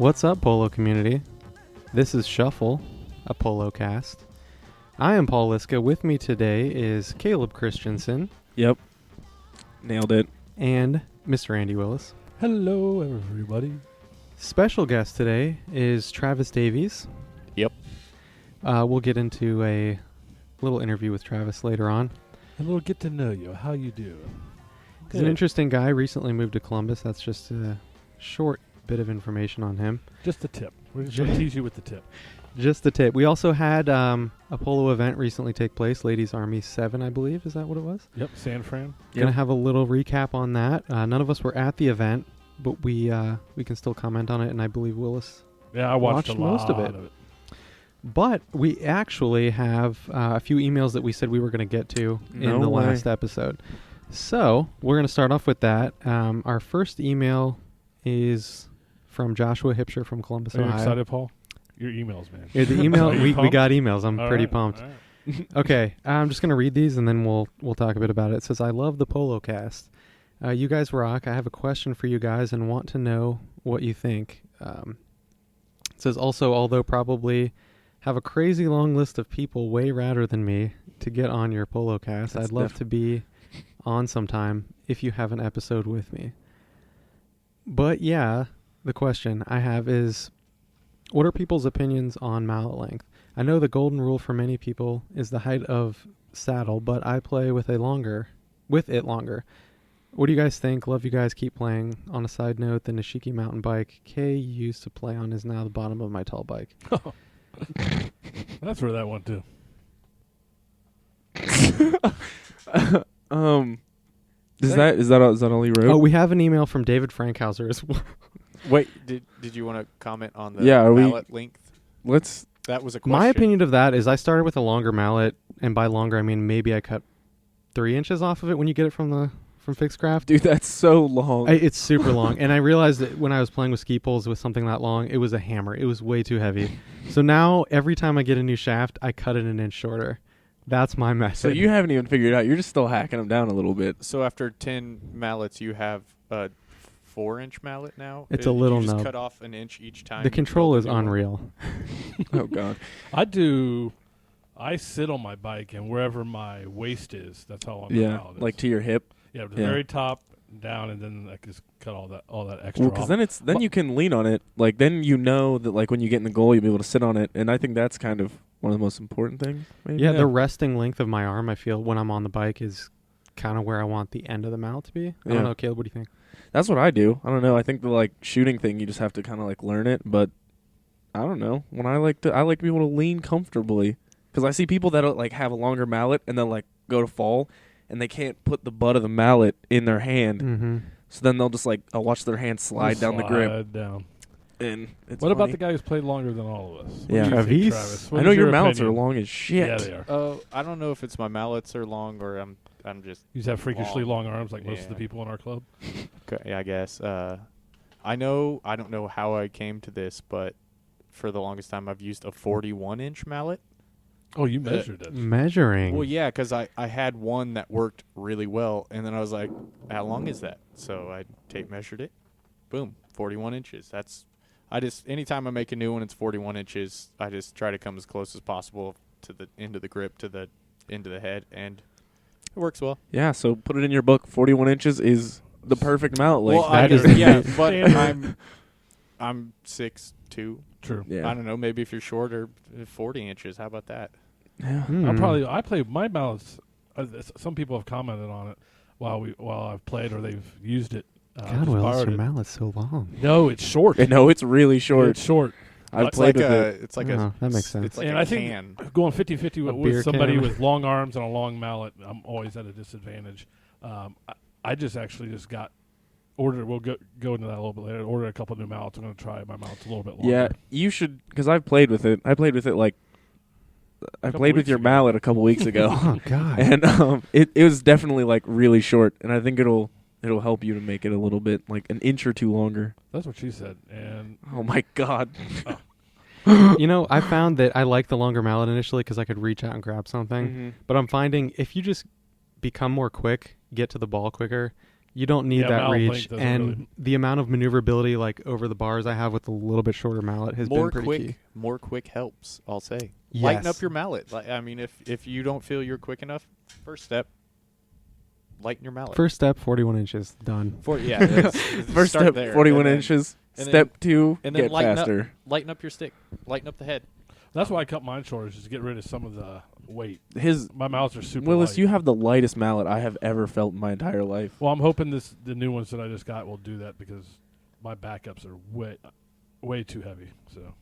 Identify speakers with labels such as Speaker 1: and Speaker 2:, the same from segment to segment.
Speaker 1: What's up, Polo community? This is Shuffle, a Polo cast. I am Paul Lisska. With me today is Kaleb Christensen.
Speaker 2: Yep. Nailed it.
Speaker 1: And Mr. Andy Willis.
Speaker 3: Hello, everybody.
Speaker 1: Special guest today is Travis Davies.
Speaker 4: Yep.
Speaker 1: We'll get into a little interview with Travis later on.
Speaker 3: A little get to know you. How you do?
Speaker 1: He's an interesting guy. Recently moved to Columbus. That's just a short bit of information on him.
Speaker 3: Just a tip. We're just going to tease you with the tip.
Speaker 1: Just the tip. We also had a polo event recently take place, Ladies Army 7, I believe. Is that what it was?
Speaker 3: Yep, San Fran.
Speaker 1: Going to have a little recap on that. None of us were at the event, but we can still comment on it, and I believe Willis
Speaker 3: I watched a lot
Speaker 1: most of it. But we actually have a few emails that we said we were going to get to in the last episode. So we're going to start off with that. Our first email is from Joshua Hipsher from Columbus,
Speaker 3: Are you
Speaker 1: Ohio.
Speaker 3: excited, Paul? Your emails, man.
Speaker 1: Yeah, the email we got emails. I'm
Speaker 3: All
Speaker 1: pretty
Speaker 3: right,
Speaker 1: pumped.
Speaker 3: all right.
Speaker 1: Okay, I'm just going to read these and then we'll talk a bit about it. It says, I love the Polo cast. You guys rock. I have a question for you guys and want to know what you think. It says, also, although probably have a crazy long list of people way radder than me to get on your Polo cast, I'd love to be on sometime if you have an episode with me. But yeah, the question I have is, what are people's opinions on mallet length? I know the golden rule for many people is the height of saddle, but I play with it longer. What do you guys think? Love you guys. Keep playing. On a side note, the Nishiki mountain bike Kay used to play on is now the bottom of my tall bike.
Speaker 3: That's where that went to.
Speaker 2: Is that all you wrote?
Speaker 1: Oh, we have an email from David Frankhauser as well.
Speaker 4: Wait, did you want to comment on the
Speaker 2: Yeah,
Speaker 4: mallet length?
Speaker 2: Let's.
Speaker 4: That was a question.
Speaker 1: My opinion of that is I started with a longer mallet, and by longer I mean maybe I cut 3 inches off of it when you get it from Fixed Craft.
Speaker 2: Dude, that's so long.
Speaker 1: It's super long, and I realized that when I was playing with ski poles with something that long, it was a hammer. It was way too heavy. So now every time I get a new shaft, I cut it an inch shorter. That's my method.
Speaker 2: So you haven't even figured it out. You're just still hacking them down a little bit.
Speaker 4: So after 10 mallets, you have a 4-inch mallet now?
Speaker 1: It's a little
Speaker 4: you just
Speaker 1: nub.
Speaker 4: cut off an inch each time.
Speaker 1: The control is
Speaker 4: you build a new one?
Speaker 1: unreal.
Speaker 2: Oh, God.
Speaker 3: I sit on my bike, and wherever my waist is, that's how long my
Speaker 2: Yeah,
Speaker 3: mallet is.
Speaker 2: like to your hip.
Speaker 3: Yeah, the very top down, and then I just cut all that extra
Speaker 2: Well, because then you can lean on it. Like, then you know that, like, when you get in the goal, you'll be able to sit on it. And I think that's kind of one of the most important things. Maybe.
Speaker 1: Yeah, the resting length of my arm, I feel, when I'm on the bike is kind of where I want the end of the mallet to be. I don't know, Caleb, what do you think?
Speaker 2: That's what I do. I don't know. I think the, like, shooting thing, you just have to kind of, like, learn it. But I don't know. When I like to be able to lean comfortably. Because I see people that, like, have a longer mallet and they'll, like, go to fall, and they can't put the butt of the mallet in their hand.
Speaker 1: Mm-hmm.
Speaker 2: So then they'll just, like, I'll watch their hand slide down the grip.
Speaker 3: Down.
Speaker 2: And it's
Speaker 3: What about
Speaker 2: funny.
Speaker 3: the guy who's played longer than all of us? What
Speaker 2: Yeah.
Speaker 3: do you think,
Speaker 1: Travis.
Speaker 3: Travis? What
Speaker 2: I know
Speaker 3: is
Speaker 2: your mallets
Speaker 3: opinion?
Speaker 2: are long as shit.
Speaker 3: Yeah, they are.
Speaker 4: I don't know if it's my mallets are long or I'm just...
Speaker 3: You just have freakishly long arms like most of the
Speaker 4: Yeah.
Speaker 3: people in our club.
Speaker 4: Okay, yeah, I guess. I don't know how I came to this, but for the longest time I've used a 41-inch mallet.
Speaker 3: Oh, you measured it.
Speaker 1: Measuring.
Speaker 4: Well, yeah, because I had one that worked really well, and then I was like, how long is that? So I tape measured it. Boom, 41 inches. Anytime I make a new one, it's 41 inches. I just try to come as close as possible to the end of the grip, to the end of the head, and it works well.
Speaker 2: Yeah, so put it in your book. 41 inches is the perfect mallet length.
Speaker 4: Well,
Speaker 1: That is
Speaker 4: yeah, but I'm 6'2".
Speaker 3: True.
Speaker 2: Yeah.
Speaker 4: I don't know, maybe if you're shorter, 40 inches. How about that?
Speaker 2: Yeah.
Speaker 3: I play my mallets. Some people have commented on it while I've played or they've used it.
Speaker 1: God,
Speaker 3: just
Speaker 1: Willis,
Speaker 3: borrowed
Speaker 1: your
Speaker 3: it.
Speaker 1: mallet's so long.
Speaker 3: No, it's short.
Speaker 2: No, it's really short.
Speaker 3: It's short.
Speaker 2: I've
Speaker 4: It's
Speaker 2: played
Speaker 4: like
Speaker 2: with it.
Speaker 4: It's like
Speaker 1: Oh, that makes sense.
Speaker 4: It's like
Speaker 3: And
Speaker 4: a
Speaker 3: I think
Speaker 4: can.
Speaker 3: going 50-50
Speaker 1: A beer
Speaker 3: with somebody
Speaker 1: can.
Speaker 3: with long arms and a long mallet, I'm always at a disadvantage. I just got ordered. We'll go into that a little bit later. Ordered a couple new mallets. I'm going to try my mallets a little bit longer.
Speaker 2: Yeah, you should, because I've played with it. I played with it like, I
Speaker 3: Couple
Speaker 2: played with
Speaker 3: weeks
Speaker 2: your
Speaker 3: ago.
Speaker 2: mallet a couple weeks ago.
Speaker 1: Oh, God.
Speaker 2: And it was definitely like really short, and I think it'll help you to make it a little bit like an inch or two longer.
Speaker 3: That's what she said. And
Speaker 2: Oh my God.
Speaker 1: You know, I found that I like the longer mallet initially because I could reach out and grab something.
Speaker 2: Mm-hmm.
Speaker 1: But I'm finding if you just become more quick, get to the ball quicker, You don't need
Speaker 3: Yeah,
Speaker 1: that
Speaker 3: mallet
Speaker 1: reach,
Speaker 3: length doesn't
Speaker 1: and
Speaker 3: really-
Speaker 1: the amount of maneuverability like over the bars I have with a little bit shorter mallet has
Speaker 4: more
Speaker 1: been pretty key.
Speaker 4: more quick helps. I'll say. Lighten
Speaker 1: Yes.
Speaker 4: up your mallet. Like, I mean, if you don't feel you're quick enough, first step, lighten your mallet.
Speaker 1: First step, 41 inches, done.
Speaker 2: First
Speaker 4: start
Speaker 2: step,
Speaker 4: there,
Speaker 2: 41
Speaker 4: and then-
Speaker 2: inches.
Speaker 4: and
Speaker 2: Step 2,
Speaker 4: and then
Speaker 2: get
Speaker 4: lighten
Speaker 2: faster.
Speaker 4: up, lighten up your stick, lighten up the head.
Speaker 3: That's why I cut mine shorter, is just to get rid of some of the weight.
Speaker 2: His
Speaker 3: My mallets are super
Speaker 2: Willis,
Speaker 3: light.
Speaker 2: you have the lightest mallet I have ever felt in my entire life.
Speaker 3: Well, I'm hoping the new ones that I just got will do that because my backups are way too heavy. So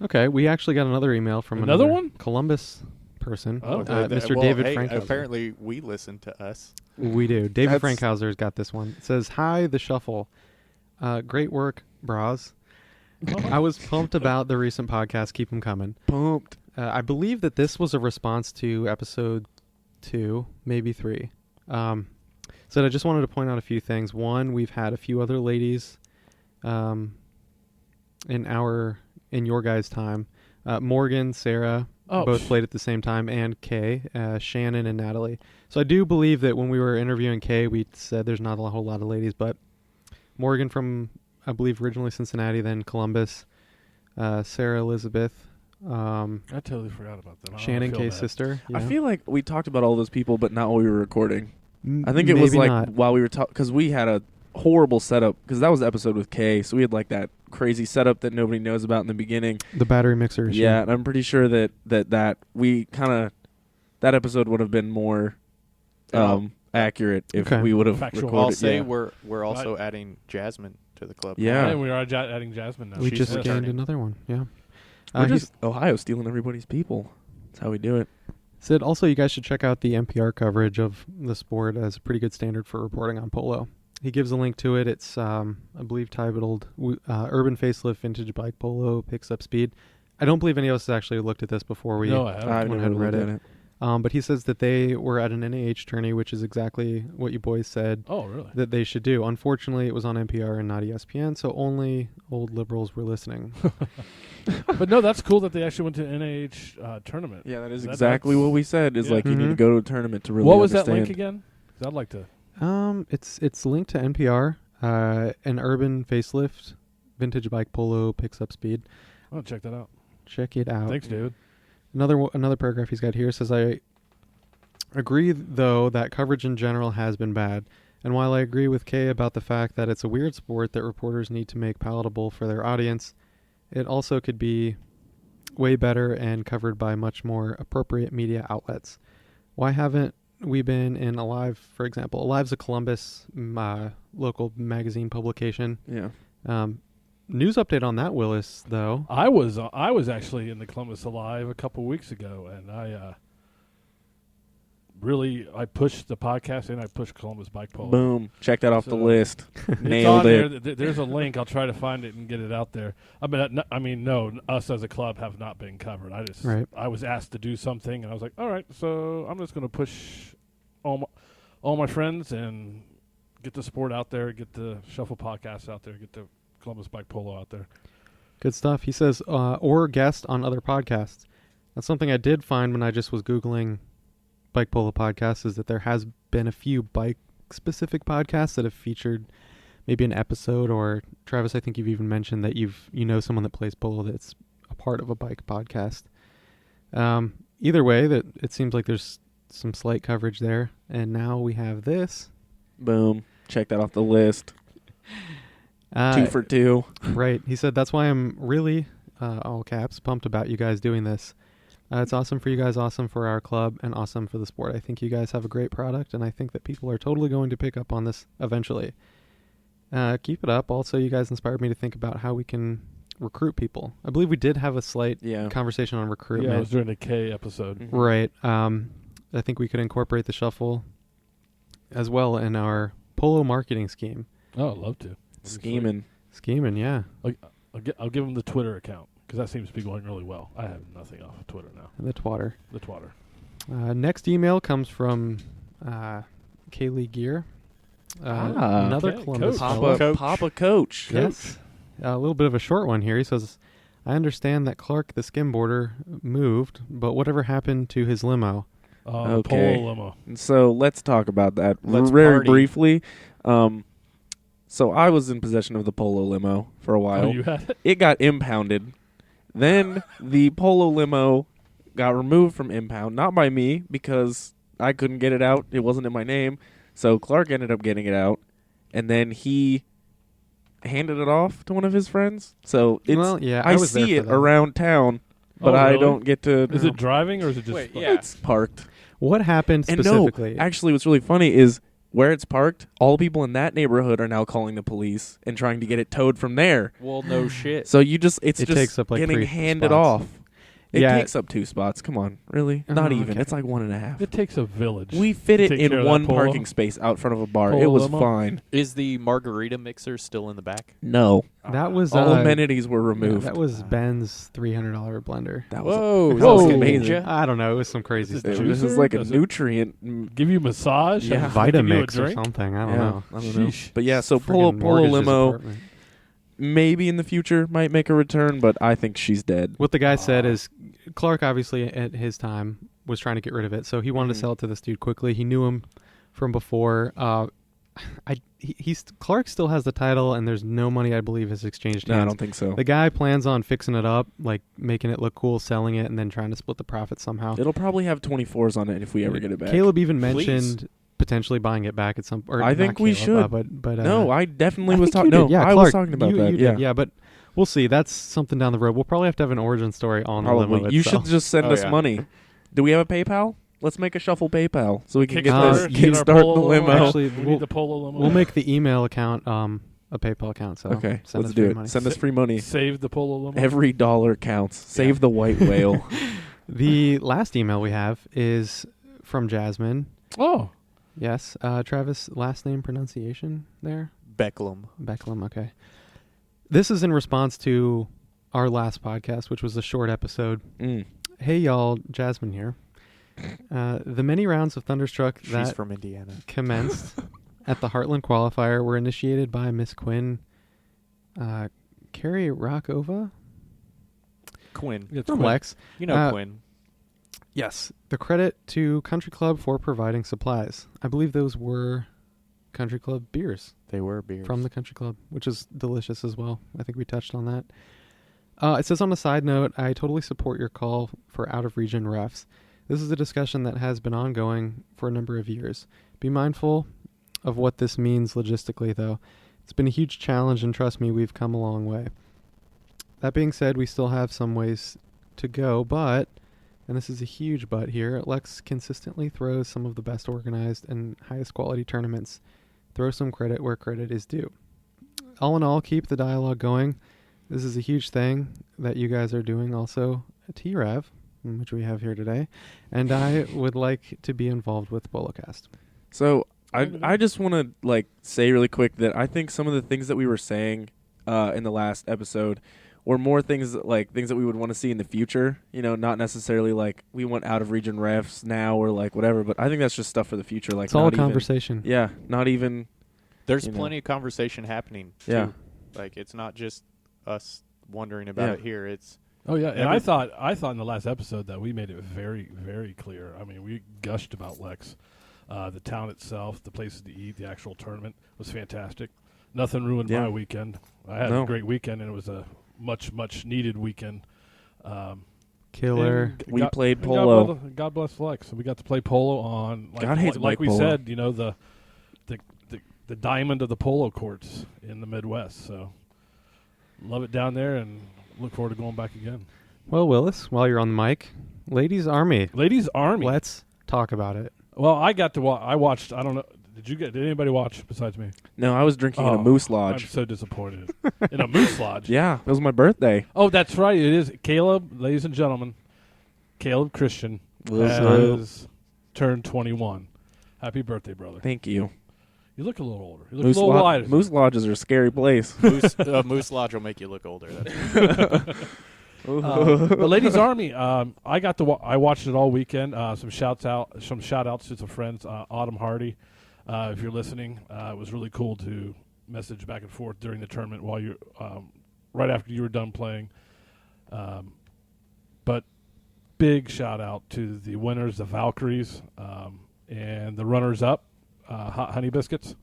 Speaker 1: Okay, we actually got another email from
Speaker 3: Another one?
Speaker 1: Columbus person,
Speaker 3: Oh.
Speaker 1: Mr.
Speaker 4: Well,
Speaker 1: David
Speaker 4: hey,
Speaker 1: Frankhauser.
Speaker 4: apparently we listen to us.
Speaker 1: We do. David
Speaker 2: That's-
Speaker 1: Frankhauser's got this one. It says, "Hi, the Shuffle. Great work, bras. I was pumped about the recent podcast. Keep them coming.
Speaker 2: Pumped.
Speaker 1: I believe that this was a response to episode 2, maybe 3. So I just wanted to point out a few things. One, we've had a few other ladies in your guys' time. Morgan, Sarah,
Speaker 3: Oh,
Speaker 1: both played at the same time, and Kay, Shannon, and Natalie. So I do believe that when we were interviewing Kay, we said there's not a whole lot of ladies, but Morgan from, I believe, originally Cincinnati, then Columbus, Sarah Elizabeth,
Speaker 3: I totally forgot about them.
Speaker 1: Shannon Kay's sister.
Speaker 2: I feel like we talked about all those people, but not while we were recording. I think it
Speaker 1: Maybe
Speaker 2: was like
Speaker 1: not.
Speaker 2: while we were talking, because we had a horrible setup, because that was the episode with Kay, so we had like that crazy setup that nobody knows about in the beginning.
Speaker 1: The battery mixer issue.
Speaker 2: Yeah, and I'm pretty sure that we kind of, that episode would have been more accurate if
Speaker 1: Okay.
Speaker 2: we would have
Speaker 3: Factual.
Speaker 2: recorded.
Speaker 4: I'll say
Speaker 2: yeah.
Speaker 4: we're also adding Jasmine to the club.
Speaker 2: Yeah.
Speaker 3: And we are adding Jasmine now.
Speaker 1: We
Speaker 4: She's
Speaker 1: just
Speaker 4: returning.
Speaker 1: gained another one. Yeah.
Speaker 2: We're
Speaker 1: He's
Speaker 2: just Ohio stealing everybody's people. That's how we do it.
Speaker 1: said also you guys should check out the NPR coverage of the sport as a pretty good standard for reporting on polo. He gives a link to it. It's, I believe, titled Urban Facelift Vintage Bike Polo Picks Up Speed. I don't believe any of us has actually looked at this before we
Speaker 3: No, I haven't.
Speaker 2: I've
Speaker 1: went
Speaker 2: never
Speaker 1: ahead and read
Speaker 2: looked at
Speaker 1: it.
Speaker 2: it.
Speaker 1: But he says that they were at an NAH tourney, which is exactly what you boys said
Speaker 3: Oh, really?
Speaker 1: that they should do. Unfortunately, it was on NPR and not ESPN, so only old liberals were listening.
Speaker 3: But no, that's cool that they actually went to an NAH tournament.
Speaker 2: Yeah, that is
Speaker 3: That-
Speaker 2: exactly
Speaker 3: that's-
Speaker 2: what we said. Is
Speaker 3: yeah.
Speaker 2: like you need to
Speaker 1: Mhm.
Speaker 2: go to a tournament to really
Speaker 3: What was that
Speaker 2: understand.
Speaker 3: link again? 'Cause I'd like to.
Speaker 1: It's linked to NPR. An Urban Facelift Vintage Bike Polo Picks Up Speed.
Speaker 3: I'll check that out.
Speaker 1: Check it out.
Speaker 3: Thanks, David.
Speaker 1: Another paragraph he's got here says, I agree, though, that coverage in general has been bad. And while I agree with Kay about the fact that it's a weird sport that reporters need to make palatable for their audience, it also could be way better and covered by much more appropriate media outlets. Why haven't we been in Alive, for example? Alive's a Columbus local magazine publication.
Speaker 2: Yeah.
Speaker 1: News update on that, Willis, though.
Speaker 3: I was actually in the Columbus Alive a couple weeks ago, and I pushed the podcast and I pushed Columbus Bike Polo.
Speaker 2: Boom. Check that off the
Speaker 3: So-
Speaker 2: list.
Speaker 3: It's
Speaker 2: Nailed
Speaker 3: on
Speaker 2: it.
Speaker 3: there. There's a link. I'll try to find it and get it out there. No, us as a club have not been covered. I was asked to do something, and I was like, all right, so I'm just going to push all my friends and get the sport out there, get the Shuffle podcast out there, get the Columbus Bike Polo out there.
Speaker 1: Good stuff. He says, or guest on other podcasts. That's something I did find when I just was Googling bike polo podcasts, is that there has been a few bike-specific podcasts that have featured maybe an episode, or Travis, I think you've even mentioned that you know someone that plays polo that's a part of a bike podcast. Either way, that it seems like there's some slight coverage there. And now we have this.
Speaker 2: Boom. Check that off the list. 2 for 2.
Speaker 1: Right. He said, that's why I'm really, all caps, pumped about you guys doing this. It's awesome for you guys, awesome for our club, and awesome for the sport. I think you guys have a great product, and I think that people are totally going to pick up on this eventually. Keep it up. Also, you guys inspired me to think about how we can recruit people. I believe we did have a slight conversation on recruitment.
Speaker 3: Yeah, it was during the K episode.
Speaker 2: Mm-hmm.
Speaker 1: Right. I think we could incorporate the Shuffle as well in our polo marketing scheme.
Speaker 3: Oh, I'd love to.
Speaker 2: Scheming.
Speaker 1: Scheming, yeah.
Speaker 3: I'll give them the Twitter account because that seems to be going really well. I have nothing off of Twitter now.
Speaker 1: The twatter.
Speaker 3: The Twatter.
Speaker 1: Next email comes from Kaylee Gear. Another
Speaker 3: okay,
Speaker 1: Columbus
Speaker 3: Coach.
Speaker 1: fellow.
Speaker 2: Papa Coach.
Speaker 1: Yes. A little bit of a short one here. He says, I understand that Clark the skimboarder moved, but whatever happened to his limo?
Speaker 2: Okay.
Speaker 3: Polo limo.
Speaker 2: So let's talk about that
Speaker 4: Let's
Speaker 2: very
Speaker 4: party.
Speaker 2: briefly. So I was in possession of the Polo limo for a while.
Speaker 3: Oh, you had it?
Speaker 2: It got impounded. Then the Polo limo got removed from impound, not by me because I couldn't get it out. It wasn't in my name. So Clark ended up getting it out, and then he handed it off to one of his friends. So it's, I
Speaker 1: was there
Speaker 2: see
Speaker 1: for
Speaker 2: it
Speaker 1: that.
Speaker 2: around town, but
Speaker 3: Oh,
Speaker 2: I
Speaker 3: really?
Speaker 2: don't get to.
Speaker 3: Is it driving or is it just?
Speaker 4: Wait, yeah.
Speaker 2: It's parked.
Speaker 1: What happened
Speaker 2: And
Speaker 1: specifically?
Speaker 2: no, actually, what's really funny is where it's parked, all the people in that neighborhood are now calling the police and trying to get it towed from there.
Speaker 4: Well, no shit.
Speaker 2: So it's
Speaker 1: It
Speaker 2: just
Speaker 1: takes up, like,
Speaker 2: getting
Speaker 1: 3
Speaker 2: handed
Speaker 1: spots.
Speaker 2: off. It
Speaker 1: Yeah.
Speaker 2: takes up 2 spots. Come on, really?
Speaker 1: Oh,
Speaker 2: Not even.
Speaker 1: okay.
Speaker 2: It's like 1.5.
Speaker 3: It takes a village.
Speaker 2: We fit
Speaker 3: to
Speaker 2: it
Speaker 3: take care
Speaker 2: in
Speaker 3: of that
Speaker 2: one
Speaker 3: Polo.
Speaker 2: parking space out front of a bar.
Speaker 3: Polo
Speaker 2: It was
Speaker 3: limo?
Speaker 2: fine.
Speaker 4: Is the margarita mixer still in the back?
Speaker 2: No,
Speaker 1: That was
Speaker 2: all amenities were
Speaker 1: yeah,
Speaker 2: removed.
Speaker 1: that was Ben's $300 blender.
Speaker 2: That was
Speaker 4: Whoa,
Speaker 2: that was
Speaker 3: whoa.
Speaker 2: amazing.
Speaker 1: I don't know. It was some crazy
Speaker 3: Is it
Speaker 1: stuff.
Speaker 2: This is
Speaker 3: juicer?
Speaker 2: like a
Speaker 3: Does it
Speaker 2: nutrient.
Speaker 3: Give you massage?
Speaker 2: Yeah.
Speaker 3: Does it give you a
Speaker 1: Vitamix or
Speaker 3: drink?
Speaker 1: something. I don't
Speaker 2: Yeah,
Speaker 1: know.
Speaker 2: I don't know.
Speaker 3: Sheesh.
Speaker 2: But yeah, so
Speaker 1: Friggin'
Speaker 2: Polo
Speaker 1: mortgage his
Speaker 2: limo
Speaker 1: apartment.
Speaker 2: maybe in the future might make a return, but I think she's dead.
Speaker 1: What the guy said is Clark obviously at his time was trying to get rid of it, so he wanted
Speaker 2: Mhm.
Speaker 1: to sell it to this dude quickly. He knew him from before. Clark still has the title, and there's no money I believe has exchanged
Speaker 2: No, I
Speaker 1: hands.
Speaker 2: don't think so.
Speaker 1: The guy plans on fixing it up, like making it look cool, selling it, and then trying to split the profit somehow.
Speaker 2: It'll probably have 24s on it if we ever get it back.
Speaker 1: Caleb even
Speaker 4: Please.
Speaker 1: mentioned potentially buying it back at some. Or
Speaker 2: I
Speaker 1: not
Speaker 2: think we
Speaker 1: Caleb,
Speaker 2: should.
Speaker 1: but
Speaker 2: No, I definitely
Speaker 1: I
Speaker 2: was
Speaker 1: think
Speaker 2: talking.
Speaker 1: you
Speaker 2: No,
Speaker 1: did. Yeah,
Speaker 2: I
Speaker 1: Clark,
Speaker 2: was talking about
Speaker 1: you
Speaker 2: that.
Speaker 1: did, yeah, but we'll see. That's something down the road. We'll probably have to have an origin story on the limo
Speaker 2: probably. You
Speaker 1: itself.
Speaker 2: should just send
Speaker 4: Oh,
Speaker 2: us
Speaker 4: yeah.
Speaker 2: money. Do we have a PayPal? Let's make a shuffle PayPal so we can get
Speaker 3: Kickstarter,
Speaker 2: this
Speaker 3: get our
Speaker 2: kickstart
Speaker 3: Polo
Speaker 2: the
Speaker 3: limo.
Speaker 2: limo.
Speaker 1: Actually,
Speaker 3: We
Speaker 1: we'll-
Speaker 3: need the Polo limo.
Speaker 1: We'll make the email account a PayPal account. So
Speaker 2: Okay,
Speaker 1: send
Speaker 2: let's
Speaker 1: us
Speaker 2: do
Speaker 1: free
Speaker 2: it.
Speaker 1: money.
Speaker 2: Send us free money.
Speaker 3: Save the Polo limo.
Speaker 2: Every dollar counts. Save the white whale.
Speaker 1: The last email we have is from Jasmine.
Speaker 3: Oh,
Speaker 1: Yes, Travis, last name pronunciation there?
Speaker 4: Becklum.
Speaker 1: Becklum, okay. This is in response to our last podcast, which was a short episode.
Speaker 2: Mm.
Speaker 1: Hey, y'all, Jasmine here. The many rounds of Thunderstruck
Speaker 4: She's
Speaker 1: that
Speaker 4: from Indiana.
Speaker 1: commenced at the Heartland qualifier were initiated by Miss Quinn Carrie Rockova
Speaker 4: Quinn.
Speaker 3: it's
Speaker 1: from
Speaker 3: Quinn.
Speaker 1: Lex.
Speaker 4: You know Quinn.
Speaker 1: Yes, the credit to Country Club for providing supplies. I believe those were Country Club beers
Speaker 4: They were beers.
Speaker 1: from the Country Club, which is delicious as well. I think we touched on that. It says on a side note, I totally support your call for out-of-region refs. This is a discussion that has been ongoing for a number of years. Be mindful of what this means logistically, though. It's been a huge challenge, and trust me, we've come a long way. That being said, we still have some ways to go, but, and this is a huge but here, Lex consistently throws some of the best organized and highest quality tournaments. Throw some credit where credit is due. All in all, keep the dialogue going. This is a huge thing that you guys are doing also at T-Rev, which we have here today, and I would like to be involved with BoloCast.
Speaker 2: So I just want to say really quick that I think some of the things that we were saying in the last episode were more things that we would want to see in the future. You know, not necessarily like we want out of region refs now or like whatever. But I think that's just stuff for the future. Like
Speaker 1: It's all a
Speaker 2: not even-
Speaker 1: conversation.
Speaker 2: Yeah, not even.
Speaker 4: There's
Speaker 2: you know.
Speaker 4: plenty of conversation happening. Too.
Speaker 2: Yeah.
Speaker 4: Like it's not just us wondering about
Speaker 2: Yeah.
Speaker 4: it here. It's
Speaker 3: Oh yeah, and
Speaker 4: Every-
Speaker 3: I thought in the last episode that we made it very, very clear. I mean, we gushed about Lex, the town itself, the places to eat, the actual tournament was fantastic. Nothing ruined
Speaker 2: Yeah.
Speaker 3: my weekend. I had
Speaker 2: No.
Speaker 3: a great weekend, and it was a much needed weekend.
Speaker 1: Killer.
Speaker 3: And
Speaker 2: We played
Speaker 3: and
Speaker 2: polo.
Speaker 3: God bless Lex. We got to play polo on.
Speaker 2: God hates
Speaker 3: like
Speaker 2: Mike
Speaker 3: we
Speaker 2: Polo.
Speaker 3: said, you know the diamond of the polo courts in the Midwest. So love it down there, and look forward to going back again.
Speaker 1: Well, Willis, while you're on the mic, Ladies Army.
Speaker 3: Ladies Army.
Speaker 1: Let's talk about it.
Speaker 3: Well, I got to watch. I watched. I don't know. Did anybody watch besides me?
Speaker 2: No, I was drinking in a
Speaker 3: Oh,
Speaker 2: Moose
Speaker 3: I'm
Speaker 2: Lodge.
Speaker 3: so disappointed. In a Moose Lodge.
Speaker 2: Yeah, it was my birthday.
Speaker 3: Oh, that's right. It is Caleb, ladies and gentlemen. Caleb Christian
Speaker 2: What's
Speaker 3: has turned 21. Happy birthday, brother.
Speaker 2: Thank you.
Speaker 3: You look a little older. You look a little lighter.
Speaker 2: Moose Lodges are a scary place.
Speaker 4: Moose Lodge will make you look older. That's
Speaker 3: The Ladies Army. I got to. I watched it all weekend. Some shout outs to some friends. Autumn Hardy, if you're listening, it was really cool to message back and forth during the tournament while you, right after you were done playing. But big shout out to the winners, the Valkyries, and the runners-up, Hot Honey Biscuits.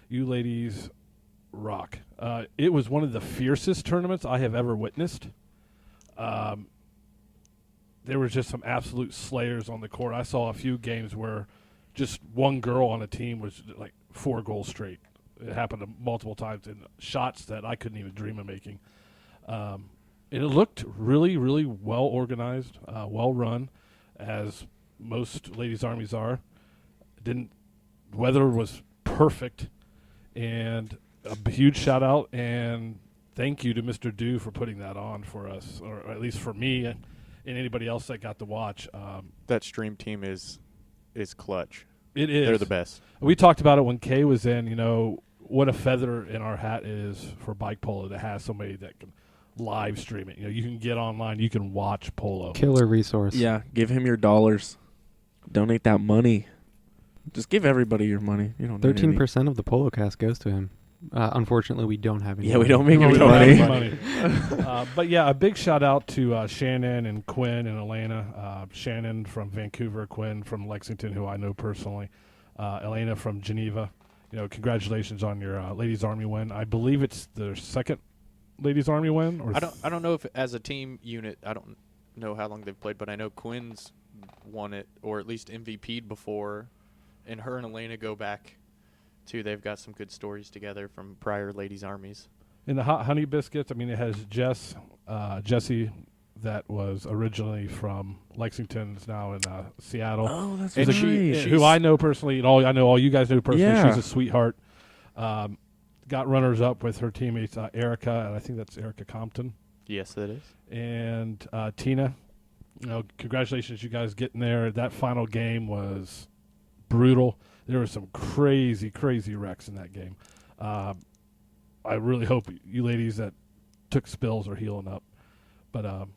Speaker 3: You ladies rock. It was one of the fiercest tournaments I have ever witnessed. There was just some absolute slayers on the court. I saw a few games where just one girl on a team was like 4 goals straight. It happened multiple times in shots that I couldn't even dream of making. It looked really, really well organized, well run, as most ladies' armies are. Weather was perfect, and a huge shout out and thank you to Mr. Dew for putting that on for us, or at least for me and anybody else that got to watch.
Speaker 4: That stream team is clutch.
Speaker 3: It is.
Speaker 4: They're the best.
Speaker 3: We talked about it when Kay was in. What a feather in our hat is for bike polo to have somebody that can live stream it. You can get online, you can watch polo.
Speaker 1: Killer resource.
Speaker 2: Yeah, give him your dollars. Donate that money. Just give everybody your money.
Speaker 1: 13% of the polo cast goes to him. Unfortunately, we don't have any.
Speaker 2: Yeah, we don't make
Speaker 3: We
Speaker 2: any
Speaker 3: don't
Speaker 2: money.
Speaker 3: have any money. But yeah, a big shout out to Shannon and Quinn and Elena. Shannon from Vancouver, Quinn from Lexington, who I know personally. Elena from Geneva. Congratulations on your Ladies Army win. I believe it's their second Ladies Army win. Or
Speaker 4: I don't know if as a team unit, I don't know how long they've played, but I know Quinn's won it, or at least MVP'd before, and her and Elena go back too. They've got some good stories together from prior ladies' armies.
Speaker 3: In the Hot Honey Biscuits, it has Jessie, that was originally from Lexington, is now in Seattle.
Speaker 2: Oh, that's
Speaker 3: And
Speaker 2: right.
Speaker 3: who I know personally, and I know all you guys know personally.
Speaker 2: Yeah.
Speaker 3: She's a sweetheart. Got runners up with her teammates Erica, and I think that's Erica Compton,
Speaker 4: Yes, that is.
Speaker 3: and Tina. Congratulations, you guys getting there. That final game was brutal. There were some crazy, crazy wrecks in that game. I really hope you ladies that took spills are healing up. But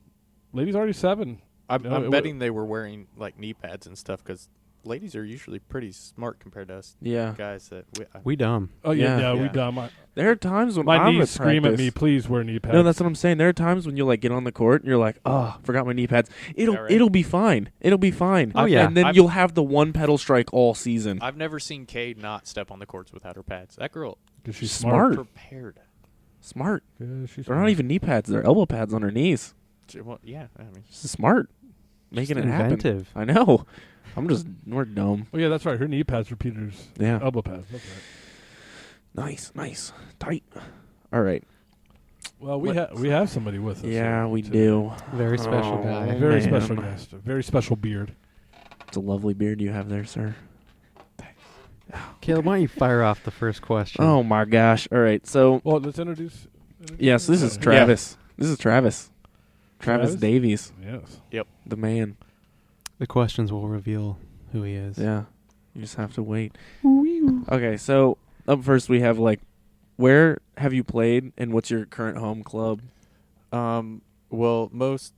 Speaker 3: ladies already 7.
Speaker 4: I'm betting they were wearing like knee pads and stuff, because ladies are usually pretty smart compared to us
Speaker 2: Yeah.
Speaker 4: guys. That
Speaker 1: We dumb.
Speaker 3: Oh yeah,
Speaker 2: Yeah.
Speaker 3: we
Speaker 4: Yeah.
Speaker 3: dumb.
Speaker 2: There are times when
Speaker 3: My
Speaker 2: I'm
Speaker 3: knees
Speaker 2: at
Speaker 3: scream at
Speaker 2: practice.
Speaker 3: me, please wear knee pads.
Speaker 2: No, that's what I'm saying. There are times when you'll get on the court and you're like, oh, forgot my knee pads.
Speaker 4: right.
Speaker 2: It'll be fine. It'll be fine.
Speaker 1: Oh, yeah.
Speaker 2: And then you'll have the one pedal strike all season.
Speaker 4: I've never seen Kay not step on the courts without her pads. That girl
Speaker 3: 'Cause she's
Speaker 2: Smart.
Speaker 4: prepared.
Speaker 2: Smart.
Speaker 3: Yeah, she's
Speaker 2: They're not even knee pads. They're elbow pads on her knees.
Speaker 4: Well, yeah, I mean,
Speaker 2: She's smart. Making it happen.
Speaker 1: Inventive.
Speaker 2: I know. We're dumb.
Speaker 3: Oh yeah, that's right. Her knee pads are Peter's
Speaker 2: Yeah.
Speaker 3: elbow pads. That's right.
Speaker 2: Nice. Tight. All right.
Speaker 3: Well, we have somebody with us.
Speaker 2: Yeah,
Speaker 3: here
Speaker 2: we
Speaker 3: today.
Speaker 2: do.
Speaker 1: Very special
Speaker 2: Oh,
Speaker 1: guy.
Speaker 3: A very
Speaker 2: Man.
Speaker 3: special guest. A very special beard.
Speaker 2: It's a lovely beard you have there, sir.
Speaker 1: Caleb, why don't you fire off the first question?
Speaker 2: Oh, my gosh. All right. So,
Speaker 3: Well, let's introduce.
Speaker 2: yes, this is
Speaker 3: Yeah.
Speaker 2: Travis. This is Travis. Travis
Speaker 3: Travis?
Speaker 2: Davies,
Speaker 3: Yes.
Speaker 2: the man.
Speaker 1: The questions will reveal who he is.
Speaker 2: Yeah. You just have to wait. Okay, so up first we have where have you played and what's your current home club?
Speaker 4: well, most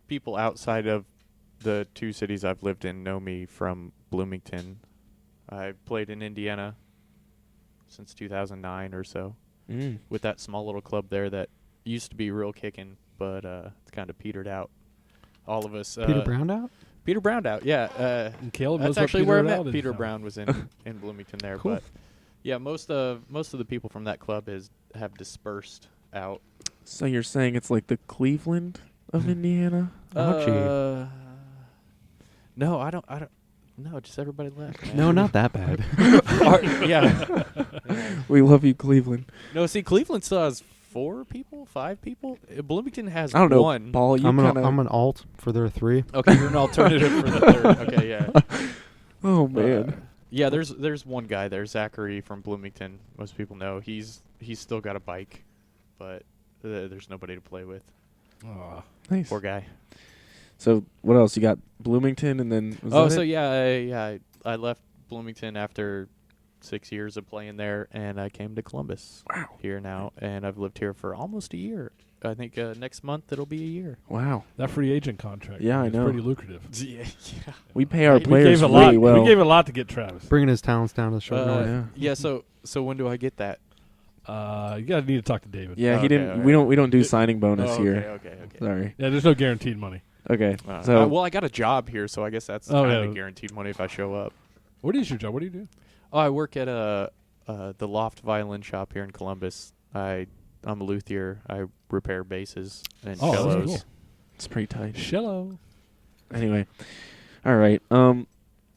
Speaker 4: people outside of the 2 cities I've lived in know me from Bloomington. I played in Indiana since 2009 or so with that small little club there that used to be real kicking, but it's kind of petered out. All of us.
Speaker 1: Peter Brown out?
Speaker 4: Peter Brown out, yeah.
Speaker 3: And Caleb knows
Speaker 4: That's
Speaker 3: what
Speaker 4: actually
Speaker 3: Peter
Speaker 4: where I
Speaker 3: Brown
Speaker 4: met
Speaker 3: is
Speaker 4: Peter
Speaker 3: now.
Speaker 4: Brown was in Bloomington there.
Speaker 1: Cool.
Speaker 4: But yeah, most of the people from that club have dispersed out.
Speaker 2: So you're saying it's like the Cleveland of Indiana?
Speaker 4: No, I don't. No, just everybody left. Man.
Speaker 1: No, not that bad.
Speaker 4: Yeah.
Speaker 2: We love you, Cleveland.
Speaker 4: No, see, Cleveland still has 4 people, 5 people. Bloomington has
Speaker 2: I don't know,
Speaker 4: 1.
Speaker 2: Paul. You
Speaker 1: I'm
Speaker 2: kind
Speaker 1: an alt for their 3.
Speaker 4: Okay, you're an alternative for the 3rd. Okay, yeah.
Speaker 2: Oh man.
Speaker 4: Yeah, there's one guy there, Zachary from Bloomington. Most people know he's still got a bike, but there's nobody to play with.
Speaker 3: Aw.
Speaker 2: Nice.
Speaker 4: Poor guy.
Speaker 2: So what else? You got Bloomington and then was
Speaker 4: Oh,
Speaker 2: that
Speaker 4: so
Speaker 2: it?
Speaker 4: yeah, I left Bloomington after 6 years of playing there, and I came to Columbus.
Speaker 2: Wow.
Speaker 4: Here now, and I've lived here for almost a year. I think next month it'll be a year.
Speaker 2: Wow.
Speaker 3: That free agent contract.
Speaker 2: Yeah, I
Speaker 3: is
Speaker 2: know.
Speaker 3: pretty lucrative.
Speaker 4: Yeah.
Speaker 2: We pay our
Speaker 4: We
Speaker 3: We
Speaker 2: players
Speaker 3: gave a
Speaker 2: really
Speaker 3: lot.
Speaker 2: well.
Speaker 3: We gave a lot to get Travis.
Speaker 1: Bringing his talents down to the short north.
Speaker 2: yeah.
Speaker 4: Yeah. So when do I get that?
Speaker 3: You gotta need to talk to David.
Speaker 2: Yeah, he
Speaker 4: Okay,
Speaker 2: didn't.
Speaker 4: alright.
Speaker 2: We don't do signing bonus
Speaker 4: Oh,
Speaker 2: here.
Speaker 4: Okay.
Speaker 2: Sorry.
Speaker 3: Yeah, there's no guaranteed money.
Speaker 2: Okay. So
Speaker 4: well, I got a job here, so I guess that's kind of guaranteed money if I show up.
Speaker 3: What is your job? What do you do?
Speaker 4: Oh, I work at the Loft Violin Shop here in Columbus. I'm a luthier. I repair basses and cellos.
Speaker 3: Cool.
Speaker 2: It's pretty tight.
Speaker 3: Cello.
Speaker 2: Anyway, all right.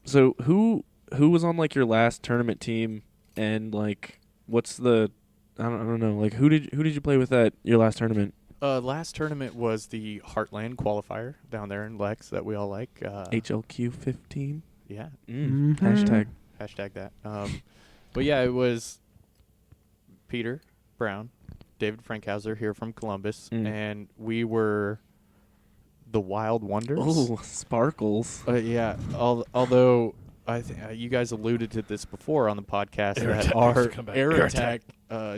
Speaker 2: So who was on like your last tournament team, and like what's the I don't know, like who did you play with at your last tournament?
Speaker 4: Last tournament was the Heartland qualifier down there in Lex that we all like.
Speaker 2: HLQ 15.
Speaker 4: Yeah. Hashtag that. But yeah, it was Peter Brown, David Frankhauser here from Columbus, and we were the Wild Wonders.
Speaker 2: Oh, Sparkles.
Speaker 4: Yeah. Although I think you guys alluded to this before on the podcast that our Air Attack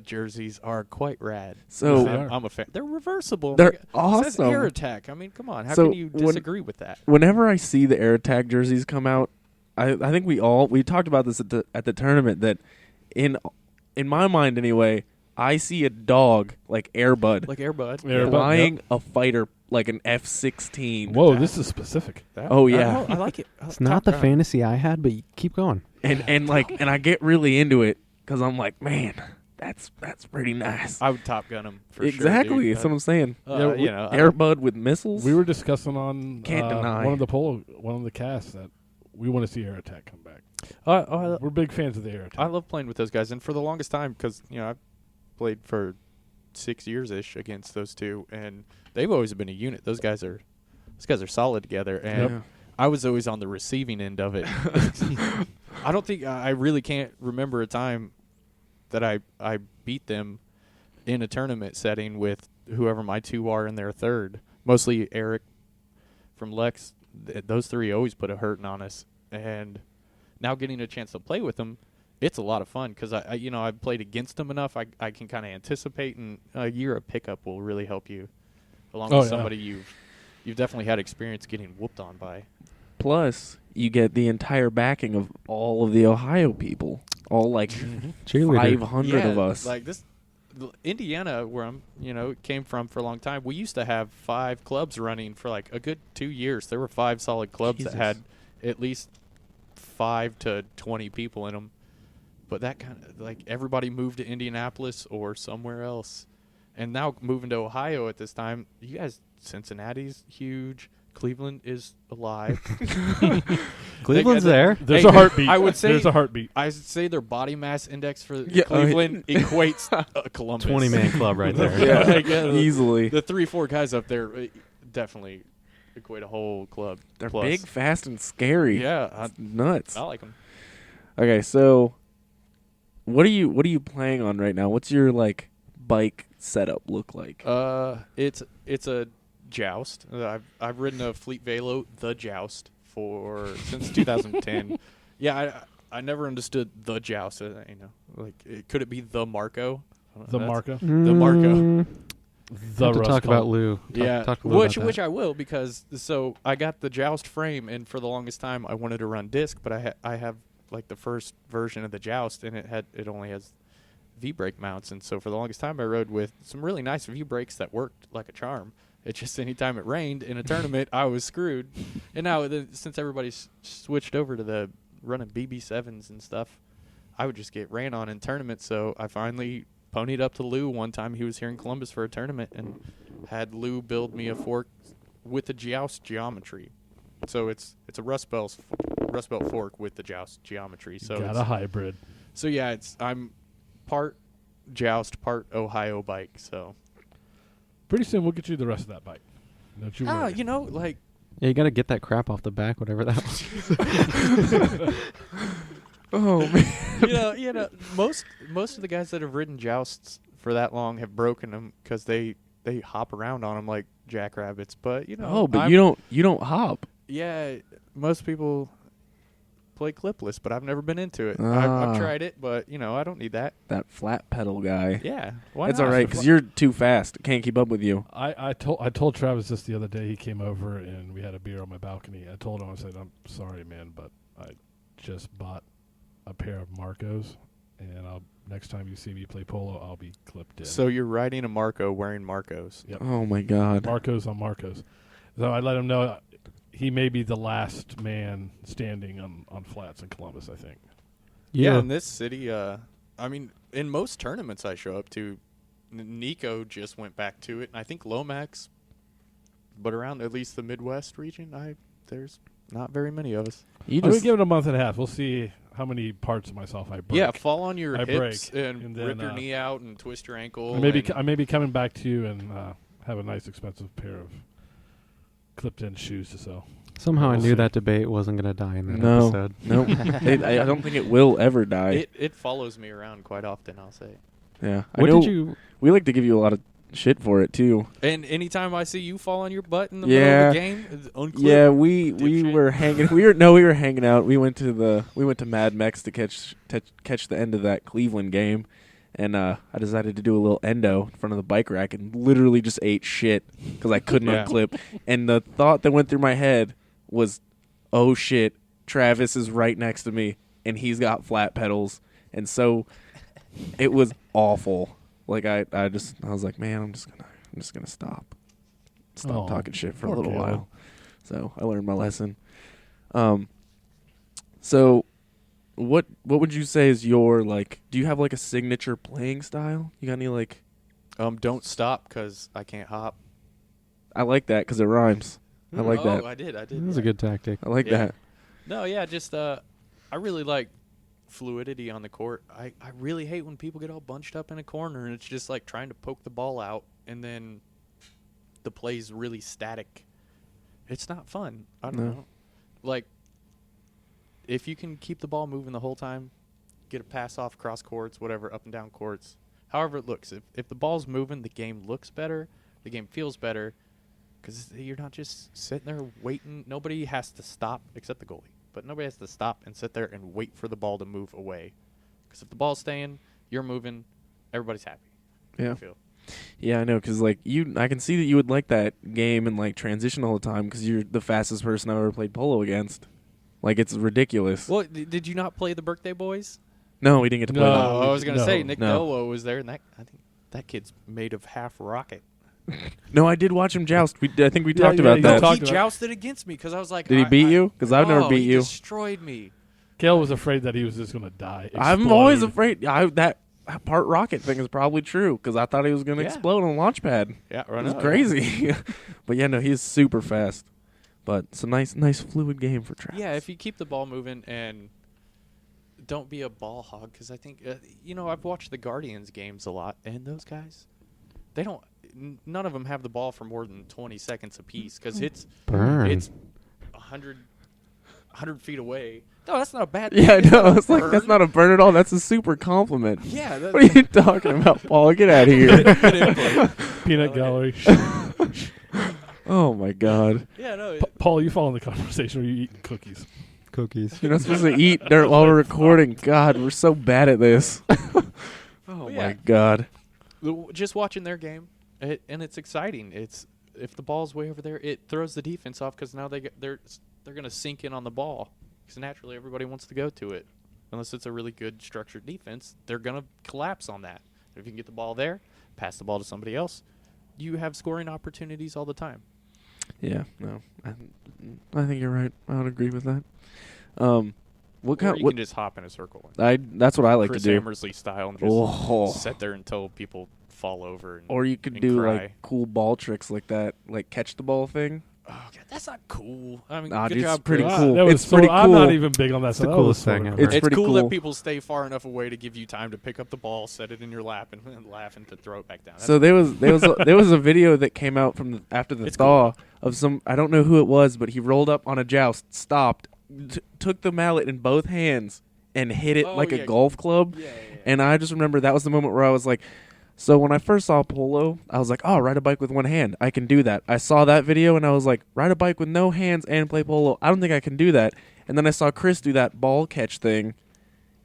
Speaker 4: jerseys are quite rad.
Speaker 2: So
Speaker 4: I'm a fan. They're reversible.
Speaker 2: They're
Speaker 4: awesome. It says Air Attack. I mean, come on. How can you disagree with that?
Speaker 2: Whenever I see the Air Attack jerseys come out, I think we talked about this at the tournament that in my mind anyway, I see a dog like Airbud, flying a fighter like an F-16.
Speaker 3: Whoa, this is specific.
Speaker 2: Oh yeah,
Speaker 4: I like it.
Speaker 1: It's not the fantasy I had, but keep going.
Speaker 2: And I get really into it because I'm like, man, that's pretty nice.
Speaker 4: I would Top Gun him for
Speaker 2: exactly.
Speaker 4: sure. Exactly,
Speaker 2: that's what I'm saying.
Speaker 4: Airbud
Speaker 2: with missiles.
Speaker 3: We were discussing on
Speaker 2: Can't deny.
Speaker 3: one of the casts that we want to see Air Attack come back. We're big fans of the Air Attack.
Speaker 4: I love playing with those guys, and for the longest time, because I've played for 6 years ish against those two, and they've always been a unit. Those guys are solid together, and I was always on the receiving end of it. I don't think I really can't remember a time that I beat them in a tournament setting with whoever my two are in their third. Mostly Eric from Lex. Those three always put a hurting on us, and now getting a chance to play with them, it's a lot of fun because I've played against them enough. I can kind of anticipate, and a year of pickup will really help you, along with somebody you've definitely had experience getting whooped on by.
Speaker 2: Plus, you get the entire backing of all of the Ohio people, all like 500 of us.
Speaker 4: Like this, Indiana, where I'm, came from for a long time. We used to have 5 clubs running for like a good 2 years. There were 5 solid clubs that had at least 5 to 20 people in them. But that kind of like everybody moved to Indianapolis or somewhere else, and now moving to Ohio at this time. You guys, Cincinnati's huge. Cleveland is alive.
Speaker 1: Cleveland's there.
Speaker 3: There's a heartbeat.
Speaker 4: I would say
Speaker 3: there's a heartbeat.
Speaker 4: I would say their body mass index for Cleveland equates Columbus.
Speaker 1: 20-man club right there.
Speaker 2: Easily.
Speaker 4: The 3-4 guys up there definitely equate a whole club.
Speaker 2: They're big, fast, and scary.
Speaker 4: Yeah,
Speaker 2: nuts.
Speaker 4: I like them.
Speaker 2: Okay, so what are you playing on right now? What's your like bike setup look like?
Speaker 4: It's a Joust. I've ridden a Fleet Velo, the Joust, since 2010. Yeah, I never understood the Joust. Could it be the Marco?
Speaker 3: The Marco.
Speaker 4: The Marco.
Speaker 1: The talk about Lou.
Speaker 4: Which I will, because I got the Joust frame, and for the longest time I wanted to run disc, but I have like the first version of the Joust, and it only has V-brake mounts, and so for the longest time I rode with some really nice V-brakes that worked like a charm. It's just anytime it rained in a tournament, I was screwed. And now, since everybody's switched over to the running BB7s and stuff, I would just get ran on in tournaments. So I finally ponied up to Lou one time. He was here in Columbus for a tournament and had Lou build me a fork with the Joust geometry. So it's a Rust Belt fork with the Joust geometry. So
Speaker 3: got a hybrid.
Speaker 4: So yeah, I'm part Joust, part Ohio bike. So.
Speaker 3: Pretty soon we'll get you the rest of that bike. Don't you worry.
Speaker 1: Yeah, you got to get that crap off the back, whatever that was.
Speaker 2: Oh man.
Speaker 4: Most of the guys that have ridden Jousts for that long have broken them because they hop around on them like jackrabbits. But you
Speaker 2: don't hop.
Speaker 4: Yeah, most people play clipless, but I've never been into it. I've tried it, but I don't need that.
Speaker 2: That flat pedal guy.
Speaker 4: Yeah,
Speaker 2: it's all right because you're too fast. Can't keep up with you.
Speaker 3: I told Travis this the other day. He came over and we had a beer on my balcony. I told him, I said, "I'm sorry, man, but I just bought a pair of Marcos, and next time you see me play polo, I'll be clipped in."
Speaker 4: So you're riding a Marco wearing Marcos.
Speaker 3: Yep.
Speaker 2: Oh my God.
Speaker 3: Marcos on Marcos. So I let him know he may be the last man standing on flats in Columbus, I think.
Speaker 4: Yeah, in this city, I mean, in most tournaments I show up to, Nico just went back to it, and I think Lomax, but around at least the Midwest region, there's not very many of us.
Speaker 3: I'm going to give it a month and a half. We'll see how many parts of myself I break.
Speaker 4: Yeah, fall on your hips
Speaker 3: break,
Speaker 4: and then, rip your knee out and twist your ankle.
Speaker 3: I may be coming back to you and have a nice, expensive pair of clipped-in shoes to sell.
Speaker 1: Somehow I knew that debate wasn't going to die in that episode.
Speaker 2: No, I don't think it will ever die.
Speaker 4: It follows me around quite often, I'll say.
Speaker 2: Yeah.
Speaker 1: What did you...
Speaker 2: We like to give you a lot of shit for it, too.
Speaker 4: And anytime I see you fall on your butt in the middle of the game, unclip.
Speaker 2: Yeah, we were hanging. We were hanging out. We went to Mad Mex to catch the end of that Cleveland game, and I decided to do a little endo in front of the bike rack and literally just ate shit because I couldn't unclip. And the thought that went through my head was, oh shit, Travis is right next to me and he's got flat pedals, and so it was awful. Like I was like, man, I'm just gonna stop talking shit for a little while. So I learned my lesson. So what would you say is your, like, do you have like a signature playing style? You got any like
Speaker 4: don't stop because I can't hop.
Speaker 2: I like that because it rhymes. I like that.
Speaker 4: I did.
Speaker 1: That was a good tactic.
Speaker 2: I like that.
Speaker 4: No, yeah, just I really like fluidity on the court. I really hate when people get all bunched up in a corner and it's just like trying to poke the ball out and then the play's really static. It's not fun. I don't know. Like, if you can keep the ball moving the whole time, get a pass off cross courts, whatever, up and down courts, however it looks. If the ball's moving, the game looks better, the game feels better, because you're not just sitting there waiting. Nobody has to stop except the goalie. But nobody has to stop and sit there and wait for the ball to move away. Because if the ball's staying, you're moving, everybody's happy.
Speaker 2: Yeah.
Speaker 4: I feel.
Speaker 2: Yeah, I know, because like I can see that you would like that game and like transition all the time because you're the fastest person I've ever played polo against. Like, it's ridiculous.
Speaker 4: Well, did you not play the Birthday Boys?
Speaker 2: No, we didn't get to play that.
Speaker 4: I was going to say, Nick Noah was there, and I think that kid's made of half rocket.
Speaker 2: No, I did watch him joust. I think we talked about that.
Speaker 4: He jousted against me because I was like,
Speaker 2: did he beat you? Because I've never beat you.
Speaker 4: He destroyed me.
Speaker 3: Kale was afraid that he was just going to die.
Speaker 2: I'm always afraid. That part rocket thing is probably true because I thought he was going to explode on the launch pad.
Speaker 4: Yeah,
Speaker 2: right. It was crazy. But yeah, no, he's super fast. But it's a nice fluid game for Travis.
Speaker 4: Yeah, if you keep the ball moving and don't be a ball hog, because I think I've watched the Guardians games a lot, and those guys, they don't. None of them have the ball for more than 20 seconds apiece because it's 100 feet away. No, that's not a bad thing.
Speaker 2: Yeah, no, it's like that's not a burn at all. That's a super compliment.
Speaker 4: Yeah.
Speaker 2: What are you talking about, Paul? Get out of here.
Speaker 3: Peanut gallery.
Speaker 2: Oh my God.
Speaker 4: Yeah, no.
Speaker 3: Paul, you fall in the conversation. Or are you eating cookies?
Speaker 1: Cookies.
Speaker 2: You're not supposed to eat dirt while we're recording. God, we're so bad at this. Oh my God.
Speaker 4: Just watching their game, and it's exciting. If the ball's way over there, it throws the defense off because now they're going to sink in on the ball because naturally everybody wants to go to it. Unless it's a really good structured defense, they're going to collapse on that. If you can get the ball there, pass the ball to somebody else, you have scoring opportunities all the time.
Speaker 2: Yeah, no, I think you're right. I would agree with that. What kind?
Speaker 4: You can just hop in a circle.
Speaker 2: That's what I like
Speaker 4: Chris
Speaker 2: to do.
Speaker 4: Hammersley style, and just sit there until people fall over.
Speaker 2: Or you could do
Speaker 4: cry.
Speaker 2: like cool ball tricks like that, like catch the ball thing.
Speaker 4: Oh, God, that's not cool. I mean,
Speaker 2: good
Speaker 4: good
Speaker 2: job.
Speaker 4: job,
Speaker 2: Pretty
Speaker 4: Chris.
Speaker 2: cool.
Speaker 3: It's
Speaker 2: pretty cool.
Speaker 3: I'm not even big on that.
Speaker 1: It's the coolest thing ever.
Speaker 2: It's pretty
Speaker 4: cool
Speaker 2: cool
Speaker 4: that people stay far enough away to give you time to pick up the ball, set it in your lap, and laugh and to throw it back down.
Speaker 2: So there was a video that came out from after the thaw of some, I don't know who it was, but he rolled up on a joust, stopped, took the mallet in both hands and hit it like a golf club. Yeah. And I just remember that was the moment where I was like, so when I first saw polo, I was like, oh, ride a bike with one hand. I can do that. I saw that video and I was like, ride a bike with no hands and play polo. I don't think I can do that. And then I saw Chris do that ball catch thing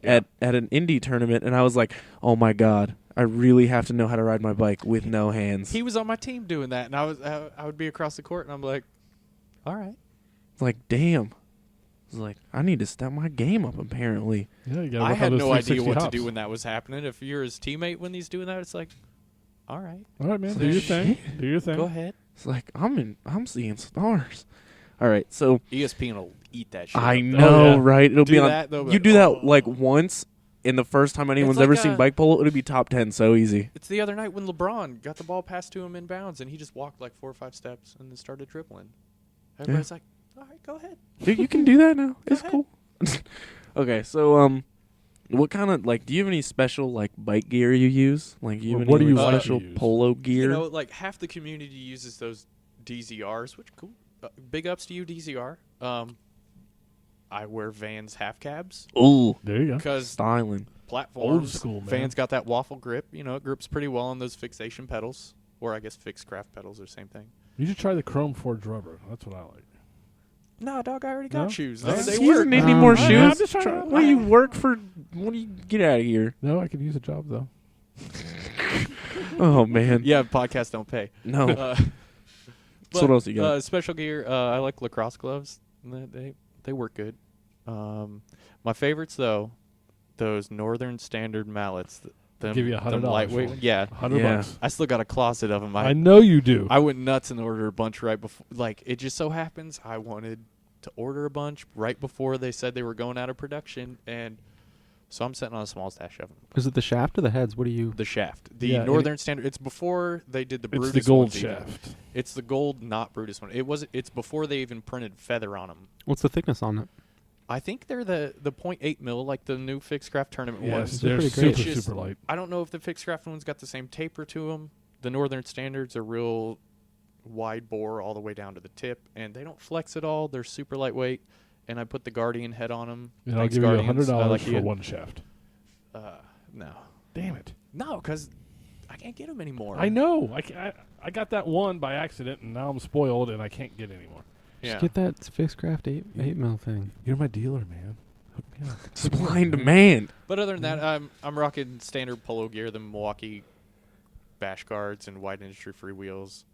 Speaker 2: at an indie tournament, and I was like, oh my God, I really have to know how to ride my bike with no hands.
Speaker 4: He was on my team doing that, and I would be across the court, and I'm like, all right.
Speaker 2: It's like, damn. I was like, I need to step my game up, apparently.
Speaker 3: Yeah,
Speaker 4: I had no idea what to do when that was happening. If you're his teammate when he's doing that, it's like, all right.
Speaker 3: All right, man. Do your thing. Do your thing.
Speaker 4: Go ahead.
Speaker 2: It's like I'm seeing stars. All right, so
Speaker 4: ESPN will eat that shit.
Speaker 2: I know, right? It'll
Speaker 4: Do
Speaker 2: be on.
Speaker 4: that, though,
Speaker 2: You
Speaker 4: but-
Speaker 2: do that like once in the first time anyone's
Speaker 4: like
Speaker 2: ever seen bike polo. It'll be top 10 so easy.
Speaker 4: It's the other night when LeBron got the ball passed to him in bounds, and he just walked like 4 or 5 steps and then started dribbling. Everybody's like, all right, go ahead.
Speaker 2: Dude, you can do that now. It's
Speaker 4: ahead.
Speaker 2: cool. Okay, so what kind of like? Do you have any special like bike gear you use? Like, you have
Speaker 3: What
Speaker 2: any
Speaker 3: do you
Speaker 2: like,
Speaker 3: like
Speaker 2: special
Speaker 3: to use?
Speaker 2: polo gear?
Speaker 4: You know, like half the community uses those DZRs, which cool. Big ups to you, DZR. I wear Vans half cabs
Speaker 2: Ooh,
Speaker 3: There you go.
Speaker 4: because
Speaker 2: styling.
Speaker 4: platforms.
Speaker 3: Old school, man.
Speaker 4: Vans got that waffle grip. You know, it grips pretty well on those fixation pedals, or I guess fixed craft pedals are the same thing.
Speaker 3: You should try the chrome forged rubber. That's what I like.
Speaker 4: No, dog, I already got
Speaker 3: No?
Speaker 4: shoes.
Speaker 3: No?
Speaker 4: They
Speaker 2: He
Speaker 4: work.
Speaker 2: doesn't need any more
Speaker 1: I'm
Speaker 2: shoes.
Speaker 3: just trying to-
Speaker 2: What do you work for? What do you get out of here?
Speaker 3: No, I could use a job though.
Speaker 2: Oh man,
Speaker 4: Yeah, podcasts don't pay.
Speaker 2: no.
Speaker 4: But,
Speaker 2: So what else you got?
Speaker 4: Special gear. I like lacrosse gloves. They work good. My favorites though, those Northern Standard mallets. Them,
Speaker 3: Give you
Speaker 4: them
Speaker 3: $100
Speaker 4: lightweight.
Speaker 3: for 'em.
Speaker 4: Yeah,
Speaker 3: $100.
Speaker 4: I still got a closet of them.
Speaker 3: I know you do.
Speaker 4: I went nuts and ordered a bunch right before. Like, it just so happens I wanted to order a bunch right before they said they were going out of production, and so I'm sitting on a small stash of them.
Speaker 1: Is it the shaft or the heads? What do you?
Speaker 4: The shaft, the
Speaker 3: Yeah,
Speaker 4: Northern Standard. It's before they did the
Speaker 3: it's
Speaker 4: Brutus
Speaker 3: the gold
Speaker 4: ones even.
Speaker 3: shaft.
Speaker 4: It's the gold, not Brutus one. It's before they even printed feather on them.
Speaker 1: What's the thickness on it?
Speaker 4: I think they're the 0.8 mil, like the new fixed craft tournament
Speaker 3: Yes,
Speaker 4: ones.
Speaker 3: they're
Speaker 1: pretty
Speaker 3: super,
Speaker 1: great.
Speaker 4: It's just-
Speaker 3: super light.
Speaker 4: I don't know if the fixed craft ones got the same taper to them. The Northern Standards are real wide bore all the way down to the tip, and they don't flex at all. They're super lightweight, and I put the Guardian head on them.
Speaker 3: And I'll give you $100 for one shaft.
Speaker 4: No.
Speaker 3: Damn it.
Speaker 4: No, because I can't get them anymore.
Speaker 3: I know. I got that one by accident, and now I'm spoiled, and I can't get any more.
Speaker 4: Yeah.
Speaker 1: Just get that fixed craft 8 mil thing.
Speaker 3: You're my dealer, man. Hook me up.
Speaker 2: Supply and demand.
Speaker 4: But other than that, I'm rocking standard polo gear, the Milwaukee bash guards and wide industry free wheels.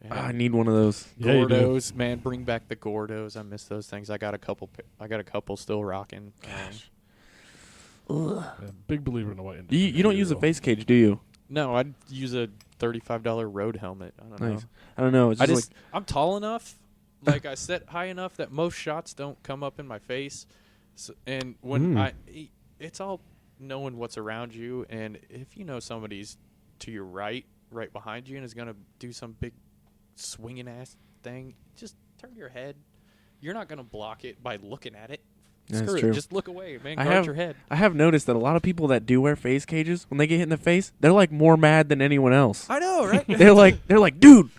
Speaker 4: And
Speaker 2: I need one of those.
Speaker 3: Yeah, you do.
Speaker 4: Gordos, man, bring back the Gordos. I miss those things. I got a couple still rocking.
Speaker 3: Yeah, big believer in the white industry.
Speaker 2: You don't use a
Speaker 3: though.
Speaker 2: face cage, do you?
Speaker 4: No, I'd use a $35 road helmet. I don't know.
Speaker 2: Nice. I don't know. It's
Speaker 4: I
Speaker 2: just
Speaker 4: just I'm tall enough, like I set high enough that most shots don't come up in my face, and when it's all knowing what's around you, and if you know somebody's to your right behind you, and is gonna do some big swinging ass thing, just turn your head. You're not gonna block it by looking at it.
Speaker 2: That's
Speaker 4: Screw
Speaker 2: true.
Speaker 4: it. Just look away, man.
Speaker 2: I
Speaker 4: Guard
Speaker 2: have-
Speaker 4: your head.
Speaker 2: I have noticed that a lot of people that do wear face cages, when they get hit in the face, they're like more mad than anyone else.
Speaker 4: I know, right?
Speaker 2: they're like, dude,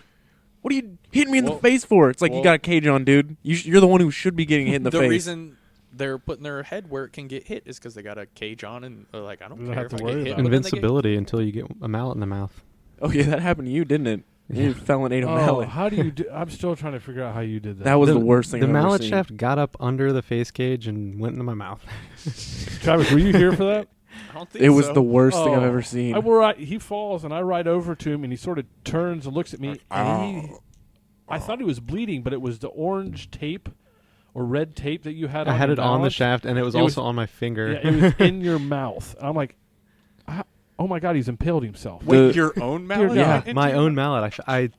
Speaker 2: what are you hitting me in the
Speaker 4: Well-
Speaker 2: face for? It's like, you
Speaker 4: well-
Speaker 2: got a cage on, dude. You're the one who should be getting hit in the
Speaker 4: the
Speaker 2: face.
Speaker 4: reason they're putting their head where it can get hit is because they got a cage on, and they're like, I don't
Speaker 3: You don't
Speaker 4: care
Speaker 3: have
Speaker 4: if
Speaker 3: to
Speaker 4: I
Speaker 3: worry
Speaker 4: get hit.
Speaker 3: about it.
Speaker 4: but then they get-
Speaker 1: Invincibility until you get a mallet in the mouth.
Speaker 2: Oh yeah, that happened to you, didn't it? You fell and ate a
Speaker 3: Oh,
Speaker 2: mallet.
Speaker 3: how do you do? I'm still trying to figure out how you did that.
Speaker 2: That was the worst thing
Speaker 1: The
Speaker 2: I've ever
Speaker 1: mallet
Speaker 2: seen.
Speaker 1: shaft got up under the face cage and went into my mouth.
Speaker 3: Travis, were you here for that?
Speaker 4: I don't think
Speaker 2: It was
Speaker 4: so.
Speaker 2: the worst thing I've
Speaker 3: Oh,
Speaker 2: ever seen.
Speaker 3: He falls, and I ride over to him, and he sort of turns and looks at me. And I thought he was bleeding, but it was the orange tape or red tape that you had.
Speaker 1: I
Speaker 3: on
Speaker 1: had
Speaker 3: your
Speaker 1: it on the
Speaker 3: mallet.
Speaker 1: shaft, and it was
Speaker 3: It was-
Speaker 1: also on my finger.
Speaker 3: Yeah, it was in your mouth. And I'm like, oh my god, he's impaled himself.
Speaker 2: The-
Speaker 4: Wait, your own mallet?
Speaker 3: Yeah,
Speaker 4: went
Speaker 1: my
Speaker 4: into
Speaker 1: own
Speaker 4: your-
Speaker 1: mallet. I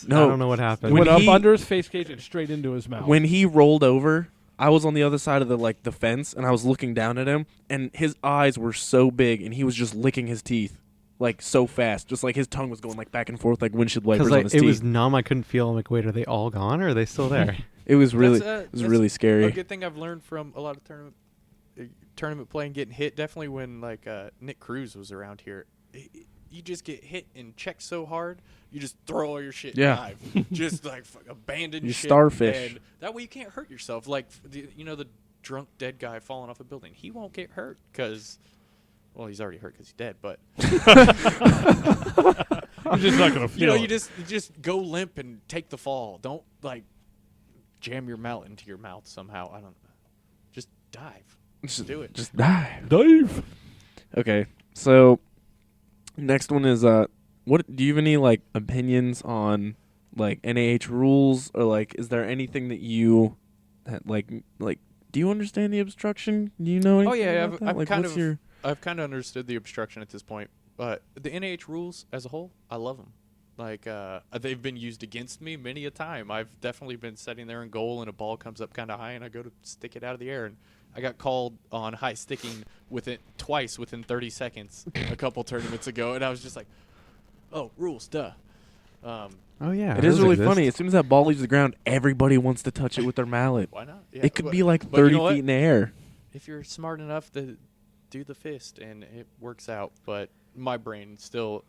Speaker 2: No.
Speaker 1: don't know what
Speaker 3: It
Speaker 1: happened.
Speaker 2: When
Speaker 3: went up
Speaker 2: he-
Speaker 3: under his face cage and straight into his mouth.
Speaker 2: When he rolled over, I was on the other side of the fence, and I was looking down at him, and his eyes were so big, and he was just licking his teeth like so fast, just like his tongue was going like back and forth like windshield wipers
Speaker 1: Because
Speaker 2: on
Speaker 1: like,
Speaker 2: his
Speaker 1: it
Speaker 2: teeth.
Speaker 1: was numb. I couldn't feel. I'm like, wait, are they all gone or are they still there?
Speaker 2: It was really,
Speaker 4: That's
Speaker 2: really scary.
Speaker 4: A good thing I've learned from a lot of tournament play and getting hit. Definitely when Nick Cruz was around here, you just get hit and check so hard, you just throw all your shit.
Speaker 2: Yeah.
Speaker 4: And dive. Just like abandon
Speaker 2: You
Speaker 4: shit.
Speaker 2: starfish.
Speaker 4: And that way you can't hurt yourself. Like the drunk dead guy falling off a building. He won't get hurt because. Well, he's already hurt because he's dead, but
Speaker 3: You're just not gonna feel.
Speaker 4: you
Speaker 3: it.
Speaker 4: just go limp and take the fall. Don't jam your mallet into your mouth somehow. I don't know. Just dive. Just do it.
Speaker 2: Just die.
Speaker 3: Dave.
Speaker 2: Okay, so next one is what do you have any opinions on NAH rules, or is there anything that you do you understand the obstruction? Do you know anything?
Speaker 4: Oh yeah,
Speaker 2: about that?
Speaker 4: I've kind of understood the obstruction at this point, but the NAH rules as a whole, I love them. Like, they've been used against me many a time. I've definitely been sitting there in goal and a ball comes up kind of high and I go to stick it out of the air. And I got called on high sticking twice within 30 seconds a couple tournaments ago. And I was just like, oh, rules, duh.
Speaker 1: Oh, yeah.
Speaker 2: It is really
Speaker 1: exist.
Speaker 2: funny. As soon as that ball leaves the ground, everybody wants to touch it with their mallet.
Speaker 4: Why not? Yeah,
Speaker 2: It could be like
Speaker 4: but you
Speaker 2: 30
Speaker 4: know
Speaker 2: feet in the air.
Speaker 4: if you're smart enough to do the fist and it works out, but my brain still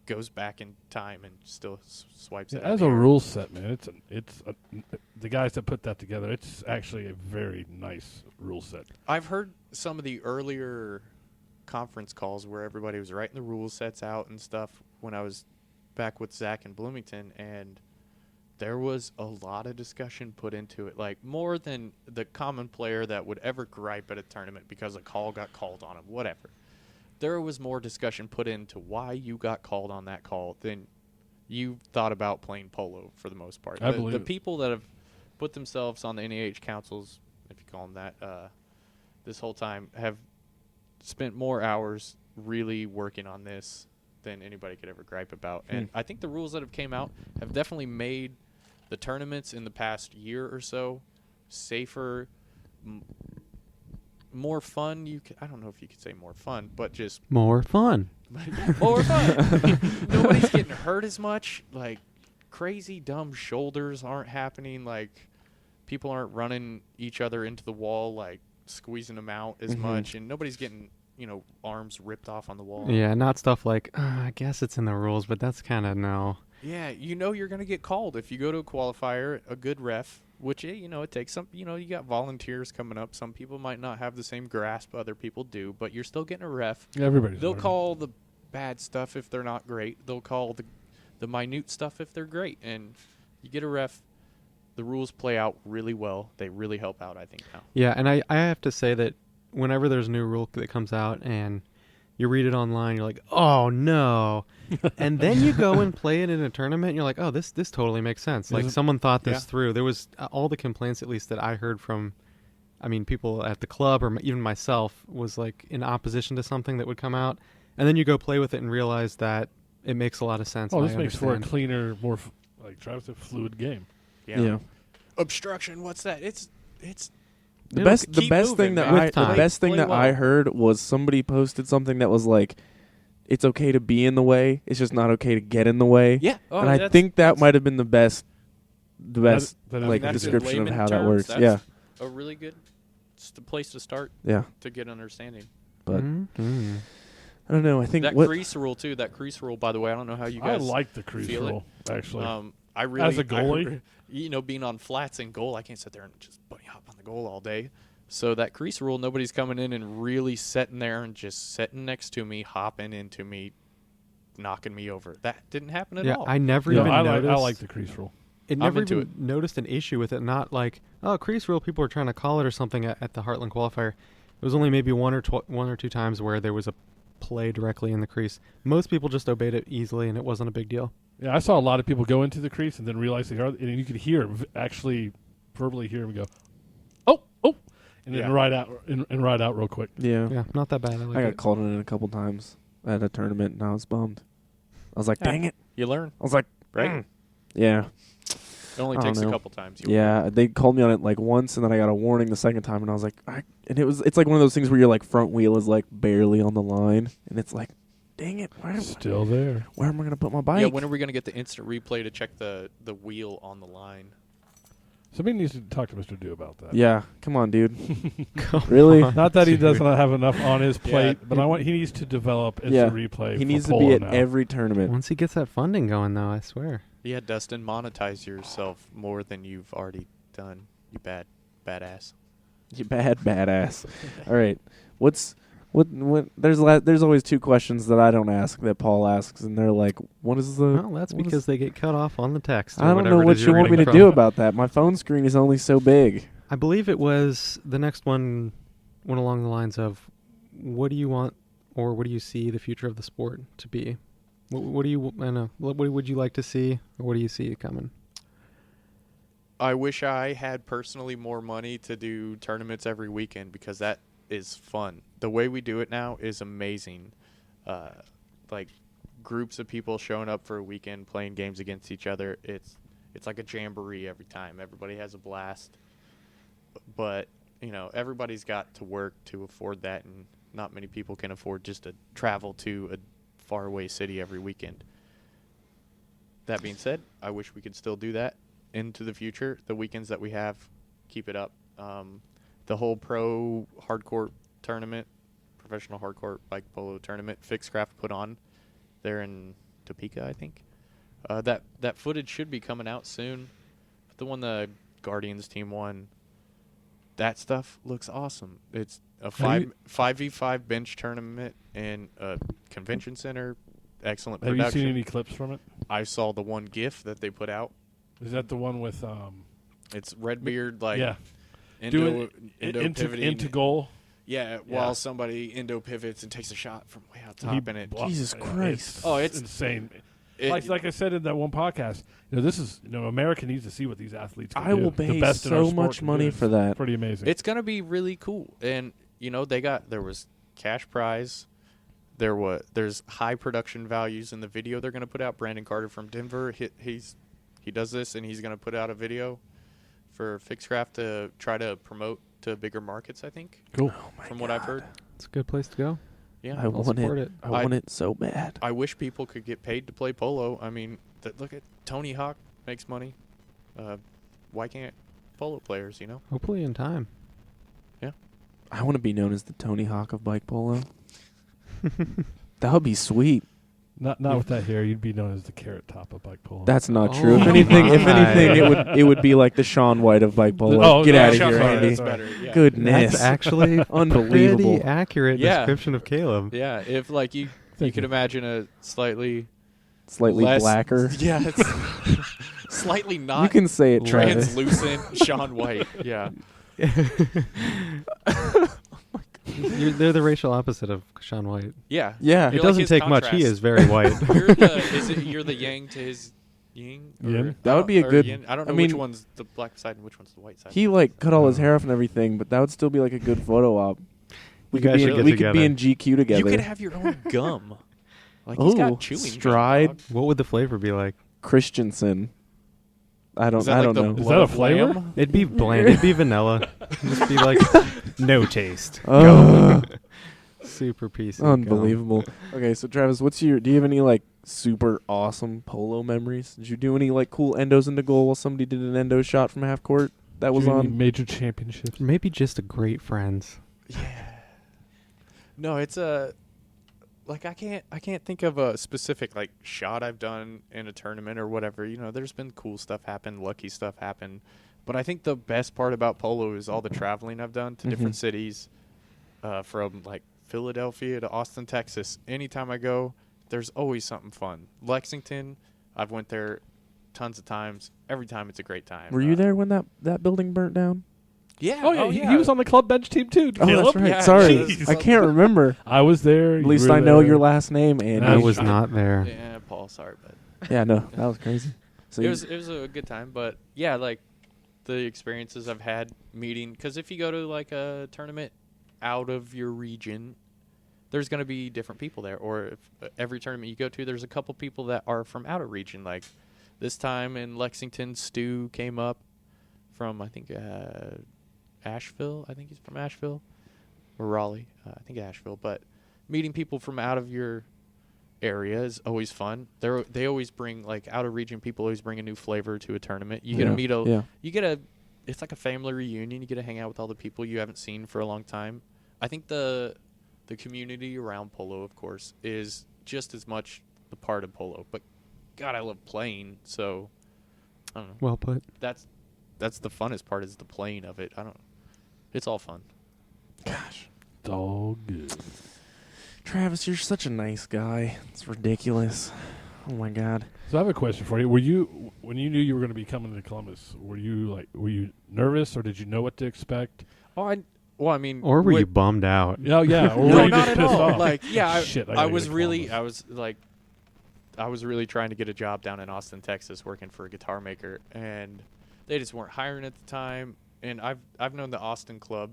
Speaker 4: goes back in time and still swipes it out.
Speaker 3: As a rule set, man, it's the guys that put that together. It's actually a very nice rule set.
Speaker 4: I've heard some of the earlier conference calls where everybody was writing the rule sets out and stuff when I was back with Zach in Bloomington, and there was a lot of discussion put into it, like more than the common player that would ever gripe at a tournament because a call got called on him, whatever. There was more discussion put into why you got called on that call than you thought about playing polo for the most part.
Speaker 3: I
Speaker 4: The
Speaker 3: believe it.
Speaker 4: people that have put themselves on the NAH councils, if you call them that, this whole time have spent more hours really working on this than anybody could ever gripe about. And I think the rules that have came out have definitely made the tournaments in the past year or so safer, more fun. I don't know if you could say more fun, but just
Speaker 1: More fun.
Speaker 4: more fun. Nobody's getting hurt as much. Like, crazy dumb shoulders aren't happening. Like, people aren't running each other into the wall, like squeezing them out as much, and nobody's getting arms ripped off on the wall.
Speaker 1: Yeah, not stuff like, I guess it's in the rules, but that's kind of no.
Speaker 4: Yeah, you're going to get called if you go to a qualifier, a good ref, which, it takes some, you got volunteers coming up. Some people might not have the same grasp other people do, but you're still getting a ref.
Speaker 3: Everybody's
Speaker 4: They'll
Speaker 3: learning.
Speaker 4: call the bad stuff if they're not great. They'll call the minute stuff if they're great. And you get a ref, the rules play out really well. They really help out, I think, now.
Speaker 1: Yeah, and I have to say that whenever there's a new rule that comes out and you read it online, you're like, oh, no. And then you go and play it in a tournament, and you're like, oh, this totally makes sense. Like, someone thought this through. There was all the complaints, at least, that I heard from, people at the club or even myself was, like, in opposition to something that would come out. And then you go play with it and realize that it makes a lot of sense.
Speaker 3: Oh,
Speaker 1: and
Speaker 3: this
Speaker 1: I
Speaker 3: makes for a
Speaker 1: understand.
Speaker 3: cleaner, more, like Travis said, fluid game.
Speaker 2: Yeah.
Speaker 4: Obstruction, what's that? It's
Speaker 2: The
Speaker 1: It'll
Speaker 2: best
Speaker 4: keep
Speaker 2: thing
Speaker 4: moving,
Speaker 2: that
Speaker 4: man.
Speaker 1: With
Speaker 2: the
Speaker 1: time.
Speaker 2: best thing
Speaker 4: Play
Speaker 2: that
Speaker 4: well.
Speaker 2: I heard was somebody posted something that was like, it's okay to be in the way. It's just not okay to get in the way.
Speaker 4: Yeah. Oh,
Speaker 2: and I
Speaker 4: that's-
Speaker 2: think that
Speaker 4: that's-
Speaker 2: might have been the best
Speaker 3: that is
Speaker 2: like
Speaker 3: good.
Speaker 4: that's in
Speaker 2: description of
Speaker 4: layman
Speaker 2: how that
Speaker 4: terms,
Speaker 2: works.
Speaker 4: that's
Speaker 2: Yeah.
Speaker 4: a really good place to start
Speaker 2: Yeah.
Speaker 4: to get understanding.
Speaker 2: But
Speaker 1: Mhm.
Speaker 2: I don't know. I think
Speaker 4: That
Speaker 2: what
Speaker 4: crease rule, too. That crease rule, by the way, I don't know how you
Speaker 3: I
Speaker 4: guys
Speaker 3: like the crease
Speaker 4: feel it.
Speaker 3: rule, actually.
Speaker 4: I really,
Speaker 3: As a goalie?
Speaker 4: being on flats in goal, I can't sit there and just bunny hop on the goal all day. So that crease rule, nobody's coming in and really sitting there and just sitting next to me, hopping into me, knocking me over. That didn't happen at
Speaker 1: Yeah,
Speaker 4: all.
Speaker 1: I never
Speaker 3: Yeah,
Speaker 1: even
Speaker 3: I
Speaker 1: noticed.
Speaker 3: like the crease rule.
Speaker 1: It
Speaker 4: I'm
Speaker 1: never
Speaker 4: into
Speaker 1: even noticed an issue with it. Not like, oh, crease rule, people were trying to call it or something at the Heartland qualifier. It was only maybe one or two times where there was a play directly in the crease. Most people just obeyed it easily, and it wasn't a big deal.
Speaker 3: Yeah, I saw a lot of people go into the crease and then realize they are, and you could hear him actually verbally hear him go, oh, and then
Speaker 4: Yeah.
Speaker 3: ride out and ride out real quick.
Speaker 2: Yeah.
Speaker 1: Yeah, not that bad. I like
Speaker 2: I got
Speaker 1: it.
Speaker 2: called in a couple times at a tournament, and I was bummed. I was like,
Speaker 4: Yeah.
Speaker 2: dang it.
Speaker 4: You learn,
Speaker 2: I was like,
Speaker 4: right?
Speaker 2: Yeah.
Speaker 4: It only
Speaker 2: I don't
Speaker 4: takes a
Speaker 2: know.
Speaker 4: couple times.
Speaker 2: Yeah, they called me on it like once, and then I got a warning the second time, and I was like, it's like one of those things where your like front wheel is like barely on the line, and it's like, dang it,
Speaker 3: Still there.
Speaker 2: where am I gonna put my bike?
Speaker 4: Yeah, when are we going to get the instant replay to check the wheel on the line?
Speaker 3: Somebody needs to talk to Mr. Dew about that.
Speaker 2: Yeah, come on, dude. Really?
Speaker 3: Not that he doesn't have enough on his
Speaker 4: Yeah.
Speaker 3: plate, but he needs to develop instant replay.
Speaker 2: He
Speaker 3: for
Speaker 2: needs to
Speaker 3: polo
Speaker 2: be at
Speaker 3: now.
Speaker 2: every tournament.
Speaker 1: Once he gets that funding going, though, I swear.
Speaker 4: Yeah, Dustin, monetize yourself more than you've already done. You badass.
Speaker 2: You badass. All right, what? There's always two questions that I don't ask that Paul asks, and they're like, what is the?
Speaker 1: Well, that's
Speaker 2: what is-
Speaker 1: because they get cut off on the text. Or
Speaker 2: I don't
Speaker 1: whatever
Speaker 2: know
Speaker 1: it
Speaker 2: what
Speaker 1: is
Speaker 2: you
Speaker 1: you're
Speaker 2: want me to
Speaker 1: reading
Speaker 2: do
Speaker 1: from.
Speaker 2: about that. My phone screen is only so big.
Speaker 1: I believe it was the next one went along the lines of, what do you want or what do you see the future of the sport to be? What do you, I don't know, what would you like to see or what do you see coming?
Speaker 4: I wish I had personally more money to do tournaments every weekend because that is fun. The way we do it now is amazing. Like groups of people showing up for a weekend playing games against each other. It's like a jamboree every time. Everybody has a blast. But, you know, everybody's got to work to afford that, and not many people can afford just to travel to a faraway city every weekend. That being said, I wish we could still do that into the future. The weekends that we have, keep it up. The whole pro hardcourt tournament, professional hardcourt bike polo tournament, Fixcraft put on there in Topeka, I think. That footage should be coming out soon. But the one the Guardians team won, that stuff looks awesome. It's a 5v5 bench tournament in a convention center. Excellent production.
Speaker 3: Have you seen any clips from it?
Speaker 4: I saw the one GIF that they put out.
Speaker 3: Is that the one with
Speaker 4: It's Redbeard, like,
Speaker 3: yeah,
Speaker 4: endo pivoting
Speaker 3: into goal?
Speaker 4: Yeah, while somebody endo pivots and takes a shot from way out top, and it
Speaker 2: Jesus Christ!
Speaker 4: It's
Speaker 3: insane. Like I said in that one podcast, you know, this is, you know, America needs to see what these athletes can do.
Speaker 2: I will pay so much money for that.
Speaker 3: Pretty amazing.
Speaker 4: It's gonna be really cool, and you know, there was cash prize. There's high production values in the video they're gonna put out. Brandon Carter from Denver, he does this, and he's gonna put out a video for Fixcraft to try to promote to bigger markets, I think.
Speaker 3: Cool.
Speaker 4: From what I've heard.
Speaker 1: It's a good place to go.
Speaker 4: Yeah,
Speaker 2: I want it. I want it so bad.
Speaker 4: I wish people could get paid to play polo. I mean, look at Tony Hawk makes money. Why can't polo players, you know?
Speaker 1: Hopefully in time.
Speaker 4: Yeah.
Speaker 2: I want to be known as the Tony Hawk of bike polo. That would be sweet.
Speaker 3: Not with that hair, you'd be known as the Carrot Top of bike polo.
Speaker 2: That's not true. If anything, it would be like the Shaun White of bike polo. Get out of here, Andy.
Speaker 4: Better, yeah.
Speaker 2: Goodness,
Speaker 1: that's actually
Speaker 2: unbelievable.
Speaker 1: Pretty accurate description of Caleb.
Speaker 4: Yeah, if like you could imagine a slightly
Speaker 2: less, blacker.
Speaker 4: Yeah, it's slightly not.
Speaker 2: You can say it, Travis.
Speaker 4: Translucent Shaun White. Yeah.
Speaker 1: They're the racial opposite of Shaun White.
Speaker 4: Yeah.
Speaker 2: Yeah.
Speaker 1: It doesn't take much. He is very white.
Speaker 4: You're the yang to his yin?
Speaker 3: Yin?
Speaker 2: That would be a good.
Speaker 4: Yin? I don't know which one's the black side and which one's the white side.
Speaker 2: He like cut all his hair off and everything, but that would still be like a good photo op. We could be in GQ together.
Speaker 4: You could have your own gum. Like he's got chewing
Speaker 2: Stride.
Speaker 4: Gum,
Speaker 1: what would the flavor be like?
Speaker 2: Christensen. I don't know.
Speaker 3: Is that a flavor?
Speaker 1: It'd be bland. It'd be vanilla. Just be like no taste. Super piece.
Speaker 2: Unbelievable. Okay, so Travis, do you have any like super awesome polo memories? Did you do any like cool endos into goal while somebody did an endo shot from half court that was on
Speaker 3: major championships?
Speaker 1: Maybe just a great friends.
Speaker 4: Yeah. No, it's like I can't think of a specific like shot I've done in a tournament or whatever. You know, there's been cool stuff happen, lucky stuff happen, but I think the best part about polo is all the traveling I've done to different cities, from like Philadelphia to Austin, Texas. Anytime I go, there's always something fun. Lexington, I've went there tons of times. Every time it's a great time.
Speaker 2: Were you there when that building burnt down?
Speaker 4: Yeah.
Speaker 3: Oh, yeah. He was on the club bench team, too.
Speaker 2: Oh,
Speaker 3: Caleb.
Speaker 2: that's right.
Speaker 4: Yeah,
Speaker 2: Sorry.
Speaker 4: jeez.
Speaker 2: I can't remember.
Speaker 3: I was there.
Speaker 2: At least I know your last name, Andy.
Speaker 1: I was not there.
Speaker 4: Yeah, Paul, sorry, but
Speaker 2: Yeah, no, that was crazy. So
Speaker 4: it was a good time, but yeah, like the experiences I've had meeting, because if you go to like a tournament out of your region, there's going to be different people there, or if every tournament you go to, there's a couple people that are from out of region. Like this time in Lexington, Stu came up from, I think, Asheville. I think he's from Asheville or Raleigh. I think Asheville. But meeting people from out of your area is always fun. They always bring, like, out of region people always bring a new flavor to a tournament. You get to meet it's like a family reunion. You get to hang out with all the people you haven't seen for a long time. I think the community around polo, of course, is just as much the part of polo. But God, I love playing. So I don't know.
Speaker 1: Well put.
Speaker 4: That's the funnest part, is the playing of it. It's all fun.
Speaker 2: Gosh.
Speaker 3: It's all good.
Speaker 2: Travis, you're such a nice guy. It's ridiculous. Oh my God.
Speaker 3: So I have a question for you. Were you, when you knew you were going to be coming to Columbus, were you nervous, or did you know what to expect?
Speaker 4: I mean,
Speaker 1: or were you bummed out?
Speaker 3: No, yeah. Or
Speaker 4: no,
Speaker 3: were you
Speaker 4: not
Speaker 3: just
Speaker 4: at
Speaker 3: pissed
Speaker 4: all.
Speaker 3: off?
Speaker 4: Like, yeah, I was really trying to get a job down in Austin, Texas, working for a guitar maker, and they just weren't hiring at the time. And I've known the Austin club;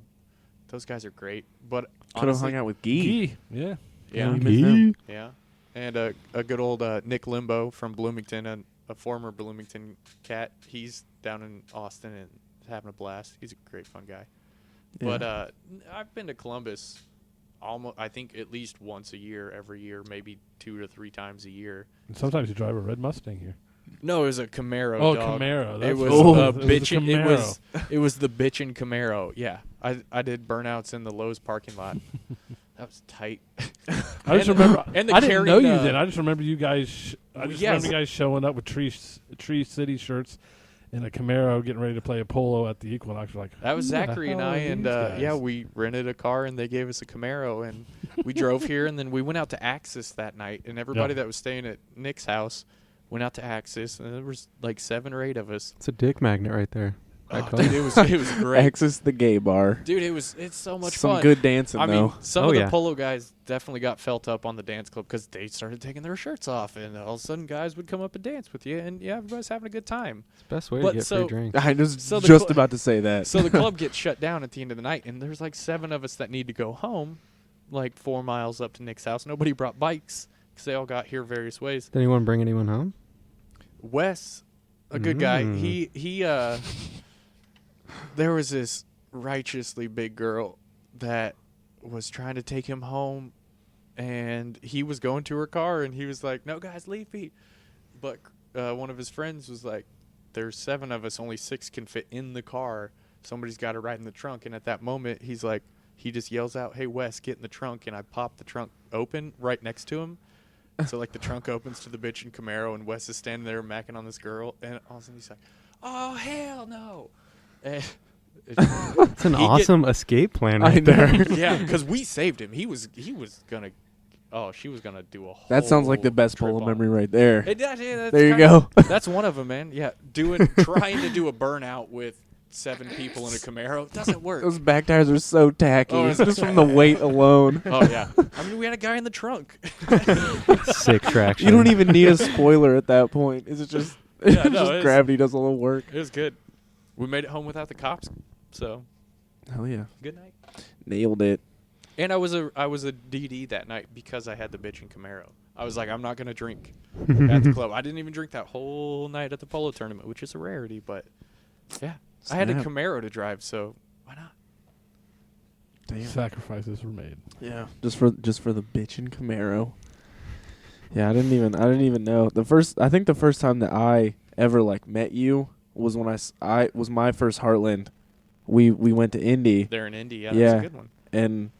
Speaker 4: those guys are great. But
Speaker 2: could have hung out with Guy.
Speaker 3: Yeah.
Speaker 4: Yeah,
Speaker 2: Guy.
Speaker 4: yeah. and a good old Nick Limbo from Bloomington, a former Bloomington cat. He's down in Austin and having a blast. He's a great, fun guy.
Speaker 2: Yeah.
Speaker 4: But I've been to Columbus almost, I think, at least once a year, every year, maybe 2 to 3 times a year.
Speaker 3: And sometimes you drive a red Mustang here.
Speaker 4: No, it was a Camaro.
Speaker 3: Oh,
Speaker 4: dog.
Speaker 3: Camaro.
Speaker 4: It
Speaker 3: That's
Speaker 4: was
Speaker 3: cool.
Speaker 4: a
Speaker 3: It was a
Speaker 4: bitchin'.
Speaker 3: Camaro.
Speaker 4: It was the bitchin' Camaro. Yeah, I did burnouts in the Lowe's parking lot. That was tight.
Speaker 3: I just remember.
Speaker 4: and the
Speaker 3: I didn't know you
Speaker 4: carrying,
Speaker 3: then. I just remember you guys. I just remember you guys showing up with Tree City shirts in a Camaro, getting ready to play a polo at the Equinox. You're like,
Speaker 4: That was
Speaker 3: "Who the
Speaker 4: Zachary and
Speaker 3: hell
Speaker 4: I,
Speaker 3: are
Speaker 4: and
Speaker 3: these guys?"
Speaker 4: yeah, we rented a car and they gave us a Camaro, and we drove here, and then we went out to Axis that night, and everybody that was staying at Nick's house went out to Axis, and there was like 7 or 8 of us.
Speaker 1: It's a dick magnet right there.
Speaker 4: Oh, dude, it was great.
Speaker 2: Access the gay bar.
Speaker 4: Dude, it's so much
Speaker 2: Some
Speaker 4: fun.
Speaker 2: good dancing,
Speaker 4: I
Speaker 2: though.
Speaker 4: mean, some
Speaker 1: Oh,
Speaker 4: of the
Speaker 1: yeah.
Speaker 4: polo guys definitely got felt up on the dance club because they started taking their shirts off, and all of a sudden guys would come up and dance with you, and yeah, everybody's having a good time.
Speaker 1: It's the best way
Speaker 4: But
Speaker 1: to get
Speaker 4: so-
Speaker 1: free drinks.
Speaker 2: I was
Speaker 4: So the
Speaker 2: just
Speaker 4: cl-
Speaker 2: about to say that.
Speaker 4: So the club gets shut down at the end of the night, and there's like 7 of us that need to go home, like 4 miles up to Nick's house. Nobody brought bikes because they all got here various ways.
Speaker 1: Did anyone bring anyone home?
Speaker 4: Wes, a good guy,
Speaker 1: Mm.
Speaker 4: he there was this righteously big girl that was trying to take him home, and he was going to her car, and he was like, "No, guys, leave me." But one of his friends was like, "There's 7 of us, only 6 can fit in the car. Somebody's got to ride in the trunk." And at that moment, he just yells out, "Hey, Wes, get in the trunk!" And I pop the trunk open right next to him. So like the trunk opens to the bitchin' Camaro, and Wes is standing there macking on this girl, and all of a sudden he's like, "Oh hell no!" And
Speaker 1: It's an awesome escape plan
Speaker 2: I
Speaker 1: right
Speaker 2: know.
Speaker 1: there.
Speaker 4: yeah, because we saved him. He was gonna. Oh, she was gonna do a whole.
Speaker 2: That sounds like the best
Speaker 4: trip
Speaker 2: polo
Speaker 4: on
Speaker 2: memory right there.
Speaker 4: It does, yeah, that's
Speaker 2: There you
Speaker 4: kinda-
Speaker 2: go.
Speaker 4: That's one of them, man. Yeah, trying to do a burnout with 7 people in a Camaro doesn't work.
Speaker 2: Those back tires are so tacky.
Speaker 4: Oh,
Speaker 2: It's just from the weight alone.
Speaker 4: Oh yeah, I mean we had a guy in the trunk.
Speaker 1: Sick traction.
Speaker 2: You don't even need a spoiler at that point. It's just,
Speaker 4: Yeah, no,
Speaker 2: just
Speaker 4: it's-
Speaker 2: gravity does all the work.
Speaker 4: It was good. We made it home without the cops, so
Speaker 2: Hell yeah.
Speaker 4: good night.
Speaker 2: Nailed it.
Speaker 4: And I was a DD that night because I had the bitchin' Camaro. I was like, I'm not gonna drink at the club. I didn't even drink that whole night at the polo tournament, which is a rarity. But yeah, I had a
Speaker 2: Snap.
Speaker 4: Camaro to drive, so why not?
Speaker 2: Damn.
Speaker 3: Sacrifices were made.
Speaker 2: Yeah. Just for the bitchin' Camaro. Yeah, I didn't even know. I think the first time that I ever like met you was when I was my first Heartland. We went to Indy,
Speaker 4: They're in Indy. Yeah,
Speaker 2: Yeah.
Speaker 4: that's a good one.
Speaker 2: and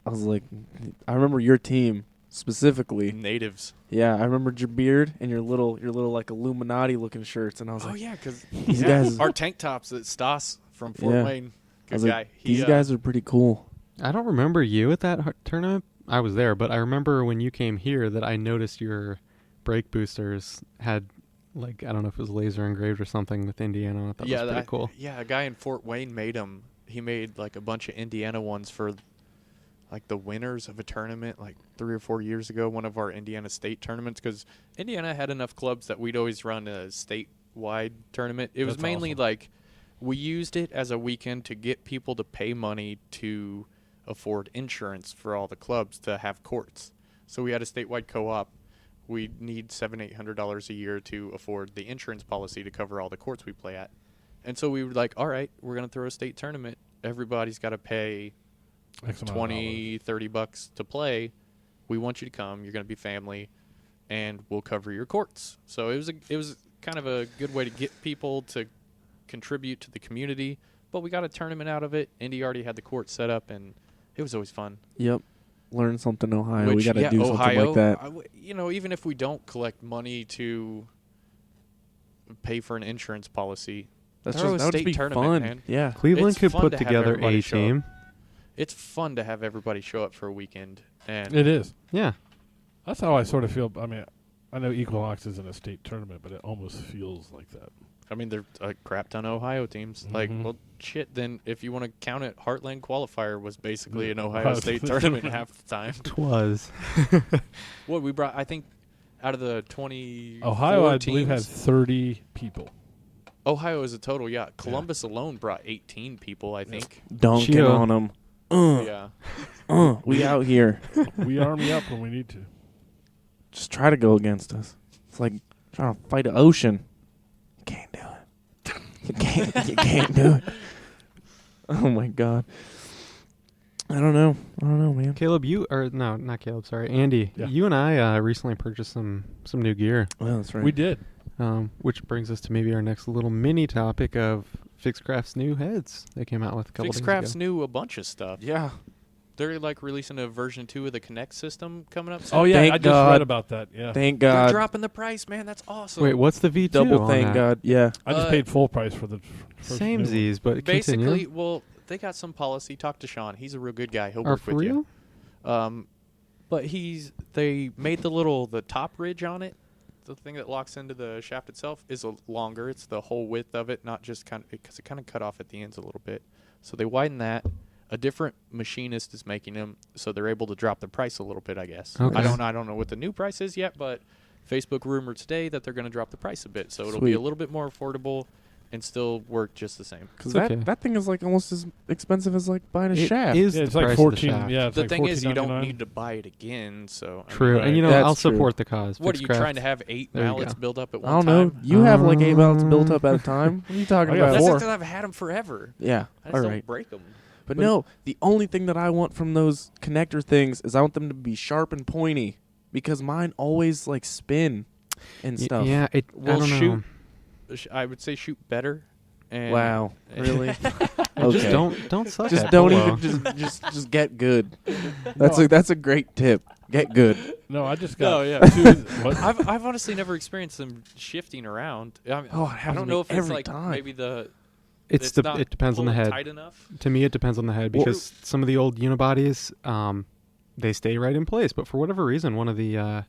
Speaker 2: I was like, I remember your team specifically.
Speaker 4: Natives.
Speaker 2: Yeah, I remembered your beard and your little like Illuminati looking shirts, and I was
Speaker 4: Oh
Speaker 2: like,
Speaker 4: yeah, because
Speaker 2: these guys.
Speaker 4: our tank tops at Stas from Fort
Speaker 2: Yeah.
Speaker 4: Wayne.
Speaker 2: I
Speaker 4: Good
Speaker 2: was
Speaker 4: guy.
Speaker 2: like, these guys are pretty cool.
Speaker 1: I don't remember you at that tournament. I was there, but I remember when you came here that I noticed your brake boosters had, like, I don't know if it was laser engraved or something with Indiana. I thought that was pretty cool.
Speaker 4: Yeah, a guy in Fort Wayne made them. He made like a bunch of Indiana ones for like the winners of a tournament like 3 or 4 years ago, one of our Indiana state tournaments, because Indiana had enough clubs that we'd always run a statewide tournament. It was
Speaker 3: That's
Speaker 4: mainly
Speaker 3: awesome.
Speaker 4: like we used it as a weekend to get people to pay money to afford insurance for all the clubs to have courts. So we had a statewide co-op. We need $700-800 a year to afford the insurance policy to cover all the courts we play at. And so we were like, all right, we're going to throw a state tournament. Everybody's got to pay
Speaker 3: X amount of
Speaker 4: $20, $30 to play. We want you to come. You're going to be family, and we'll cover your courts. So it was kind of a good way to get people to contribute to the community. But we got a tournament out of it. Indy already had the court set up, and it was always fun.
Speaker 2: Yep. Learn something, Ohio. we
Speaker 4: Which,
Speaker 2: got to
Speaker 4: yeah,
Speaker 2: do
Speaker 4: Ohio,
Speaker 2: something like that.
Speaker 4: Even if we don't collect money to pay for an insurance policy,
Speaker 2: That's
Speaker 4: throw a
Speaker 2: just that would
Speaker 4: state
Speaker 2: be
Speaker 4: tournament,
Speaker 2: fun.
Speaker 4: man.
Speaker 2: Yeah.
Speaker 1: Cleveland
Speaker 4: It's
Speaker 1: could
Speaker 4: fun
Speaker 1: put
Speaker 4: to have
Speaker 1: together
Speaker 4: everybody
Speaker 1: a
Speaker 4: show up.
Speaker 1: team.
Speaker 4: It's fun to have everybody show up for a weekend. And
Speaker 3: It is.
Speaker 1: Yeah.
Speaker 3: That's how I sort of feel. I mean, I know Equinox isn't a state tournament, but it almost feels like that.
Speaker 4: I mean, there's a crap ton of Ohio teams. Like,
Speaker 3: Mhm.
Speaker 4: well, shit, then if you want to count it, Heartland Qualifier was basically an Ohio
Speaker 3: Ohio
Speaker 4: State
Speaker 3: State
Speaker 4: tournament half the time.
Speaker 1: Twas.
Speaker 4: What we brought, I think, out of the 20
Speaker 3: Ohio, I believe, has 30 people.
Speaker 4: Ohio is a total, yeah. Columbus alone brought 18 people, I think.
Speaker 2: Dunking
Speaker 1: Cheeto.
Speaker 2: on them.
Speaker 4: Yeah.
Speaker 2: We out here.
Speaker 3: We army up when we need to.
Speaker 2: just try to go against us. It's like trying to fight an ocean. You can't do it. You can't do it. Oh my God. I don't know, man.
Speaker 1: Caleb, not Caleb, sorry. Andy, you and I recently purchased some new gear.
Speaker 2: Well, that's right.
Speaker 3: We did.
Speaker 1: Which brings us to maybe our next little mini topic of Fixcraft's new heads they came out with a couple days ago.
Speaker 4: Fixcraft's new a bunch of stuff.
Speaker 2: Yeah.
Speaker 4: They're like releasing a version 2 of the Connect system coming up soon.
Speaker 3: Oh, yeah,
Speaker 2: Thank
Speaker 3: I just
Speaker 2: God.
Speaker 3: read about that. Yeah.
Speaker 2: Thank
Speaker 4: They're
Speaker 2: God.
Speaker 4: dropping the price, man. That's awesome.
Speaker 1: Wait, what's the V2
Speaker 2: Double
Speaker 1: on
Speaker 2: thank
Speaker 1: that?
Speaker 2: God. Yeah.
Speaker 3: I just paid full price for the first new one.
Speaker 1: Samesies, but
Speaker 4: Basically,
Speaker 1: continue.
Speaker 4: well, they got some policy. Talk to Sean. He's a real good guy. He'll
Speaker 1: Are
Speaker 4: work
Speaker 1: for
Speaker 4: with
Speaker 1: real?
Speaker 4: you. But they made the top ridge on it. The thing that locks into the shaft itself is longer. It's the whole width of it, not just because it kind of cut off at the ends a little bit. So they widened that. A different machinist is making them, so they're able to drop the price a little bit, I guess.
Speaker 1: Okay.
Speaker 4: I don't know what the new price is yet, but Facebook rumored today that they're going to drop the price a bit, so it'll be
Speaker 2: Sweet.
Speaker 4: a little bit more affordable and still work just the same.
Speaker 2: Because
Speaker 1: It's okay.
Speaker 2: that thing is like almost as expensive as like buying a
Speaker 1: It
Speaker 2: shaft.
Speaker 1: is
Speaker 3: Yeah, it's
Speaker 1: the
Speaker 3: like
Speaker 1: price
Speaker 3: 14.
Speaker 1: of the shaft.
Speaker 3: Yeah, it's
Speaker 4: The
Speaker 3: like
Speaker 4: thing is, you don't
Speaker 3: $14.99.
Speaker 4: need to buy it again. So I
Speaker 1: True,
Speaker 4: mean,
Speaker 1: and
Speaker 2: That's
Speaker 1: I'll
Speaker 2: true.
Speaker 1: support the cause.
Speaker 4: what are you
Speaker 1: Fixcraft.
Speaker 4: trying to have 8
Speaker 1: There you
Speaker 4: mallets
Speaker 1: go.
Speaker 4: built up at
Speaker 2: I
Speaker 4: one
Speaker 2: don't know.
Speaker 4: time?
Speaker 2: You have like 8 mallets built up at a time. What are you talking
Speaker 3: I got
Speaker 2: about?
Speaker 4: That's
Speaker 3: four.
Speaker 4: because I've had them forever.
Speaker 2: Yeah.
Speaker 4: I just
Speaker 2: All
Speaker 4: don't
Speaker 2: right.
Speaker 4: break them.
Speaker 2: But no, the only thing that I want from those connector things is I want them to be sharp and pointy because mine always like spin and stuff.
Speaker 1: Yeah, I
Speaker 4: We'll
Speaker 1: don't know.
Speaker 4: shoot. I would say shoot better. And
Speaker 2: Wow. Really?
Speaker 1: Just don't suck
Speaker 2: Just
Speaker 1: at
Speaker 2: don't
Speaker 1: polo.
Speaker 2: even just get good. That's a great tip. Get good.
Speaker 3: No, I just got
Speaker 4: No, yeah.
Speaker 3: two. What?
Speaker 4: I've honestly never experienced them shifting around. I mean,
Speaker 2: Oh, it
Speaker 4: I
Speaker 2: happens
Speaker 4: don't
Speaker 2: to
Speaker 4: know
Speaker 2: me
Speaker 4: if it's
Speaker 2: every
Speaker 4: like
Speaker 2: time.
Speaker 4: maybe
Speaker 1: It depends on the
Speaker 4: pulling
Speaker 1: head.
Speaker 4: tight enough.
Speaker 1: To me, it depends on the head because some of the old unibodies, they stay right in place. But for whatever reason, one of the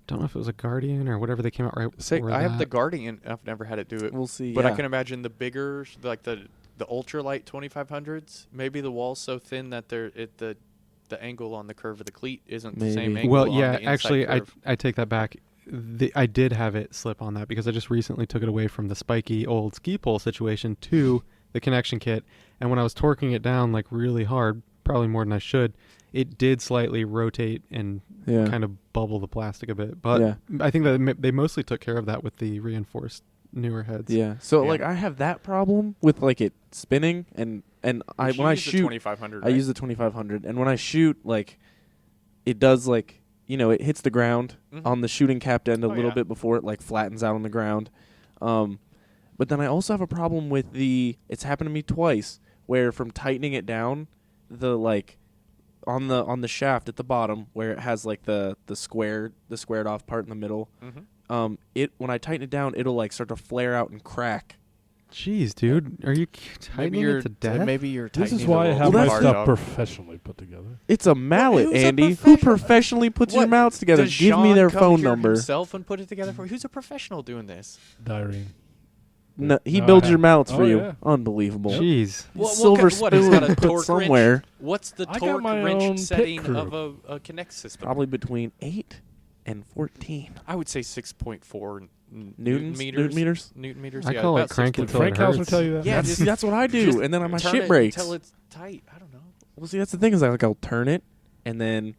Speaker 1: don't know if it was a Guardian or whatever they came out right before
Speaker 4: I have the
Speaker 1: that.
Speaker 4: Guardian. I've never had it do it.
Speaker 2: We'll see.
Speaker 4: But
Speaker 2: yeah.
Speaker 4: I can imagine the bigger, like the ultralight 2500s. Maybe the wall's so thin that the angle on the curve of the cleat isn't the same
Speaker 2: Maybe.
Speaker 4: angle.
Speaker 1: Well,
Speaker 4: on
Speaker 1: yeah,
Speaker 4: the inside
Speaker 1: actually,
Speaker 4: curve.
Speaker 1: I take that back. I did have it slip on that because I just recently took it away from the spiky old ski pole situation to the connection kit, and when I was torquing it down like really hard, probably more than I should, it did slightly rotate and
Speaker 2: Yeah.
Speaker 1: kind of bubble the plastic a bit. But
Speaker 2: Yeah.
Speaker 1: I think that they mostly took care of that with the reinforced newer heads.
Speaker 2: Yeah. So
Speaker 4: Yeah.
Speaker 2: like I have that problem with like it spinning and I
Speaker 4: You
Speaker 2: when I
Speaker 4: use the
Speaker 2: shoot
Speaker 4: 2500.
Speaker 2: I use the 2500 and when I shoot like it does like it hits the ground
Speaker 4: Mhm.
Speaker 2: on the shooting capped end a
Speaker 4: Oh,
Speaker 2: little
Speaker 4: yeah.
Speaker 2: bit before it like flattens out on the ground. But then I also have a problem with it's happened to me twice where from tightening it down the like on the shaft at the bottom where it has like the squared off part in the middle.
Speaker 4: Mhm.
Speaker 2: When I tighten it down, it'll like start to flare out and crack.
Speaker 1: Jeez, dude, are you tightening it to death?
Speaker 4: Maybe you're.
Speaker 3: This is
Speaker 4: tightening
Speaker 3: why I
Speaker 4: the
Speaker 3: have
Speaker 4: roll
Speaker 3: my
Speaker 2: Well,
Speaker 4: too
Speaker 3: stuff
Speaker 4: hard, dog.
Speaker 3: professionally put together.
Speaker 2: It's a mallet,
Speaker 4: Who's a
Speaker 2: Andy. Who
Speaker 4: professional?
Speaker 2: professionally puts your
Speaker 4: What?
Speaker 2: mallets together?
Speaker 4: Does
Speaker 2: Give me
Speaker 4: Sean
Speaker 2: their
Speaker 4: come
Speaker 2: phone
Speaker 4: here
Speaker 2: number.
Speaker 4: himself and put it together for you? Who's a professional doing this?
Speaker 3: Diarrhea.
Speaker 2: No, he
Speaker 3: No, I
Speaker 2: builds
Speaker 3: have-
Speaker 2: your mallets
Speaker 3: Oh,
Speaker 2: for you.
Speaker 3: yeah.
Speaker 2: Unbelievable.
Speaker 1: Jeez.
Speaker 2: Silver
Speaker 4: What, he's
Speaker 2: spoon
Speaker 4: got a
Speaker 2: put
Speaker 4: torque
Speaker 2: somewhere.
Speaker 4: wrench? What's the
Speaker 3: I got
Speaker 4: torque
Speaker 3: my own
Speaker 4: wrench
Speaker 3: pit
Speaker 4: setting
Speaker 3: crew.
Speaker 4: of a Connect system?
Speaker 2: Probably between 8 and 14
Speaker 4: I would say 6.4
Speaker 2: Newton meters.
Speaker 4: Newton meters.
Speaker 1: I
Speaker 4: yeah,
Speaker 1: call it
Speaker 4: about
Speaker 1: crank
Speaker 4: 6.4.
Speaker 1: until
Speaker 3: Frank
Speaker 1: it
Speaker 3: House
Speaker 1: hurts.
Speaker 3: would tell you that.
Speaker 4: Yeah,
Speaker 2: That's,
Speaker 4: just-
Speaker 2: see, that's what I do,
Speaker 4: just
Speaker 2: and then my
Speaker 4: Turn
Speaker 2: shit
Speaker 4: it
Speaker 2: breaks.
Speaker 4: until it's tight. I don't know.
Speaker 2: Well, see, that's the thing is I'll turn it, and then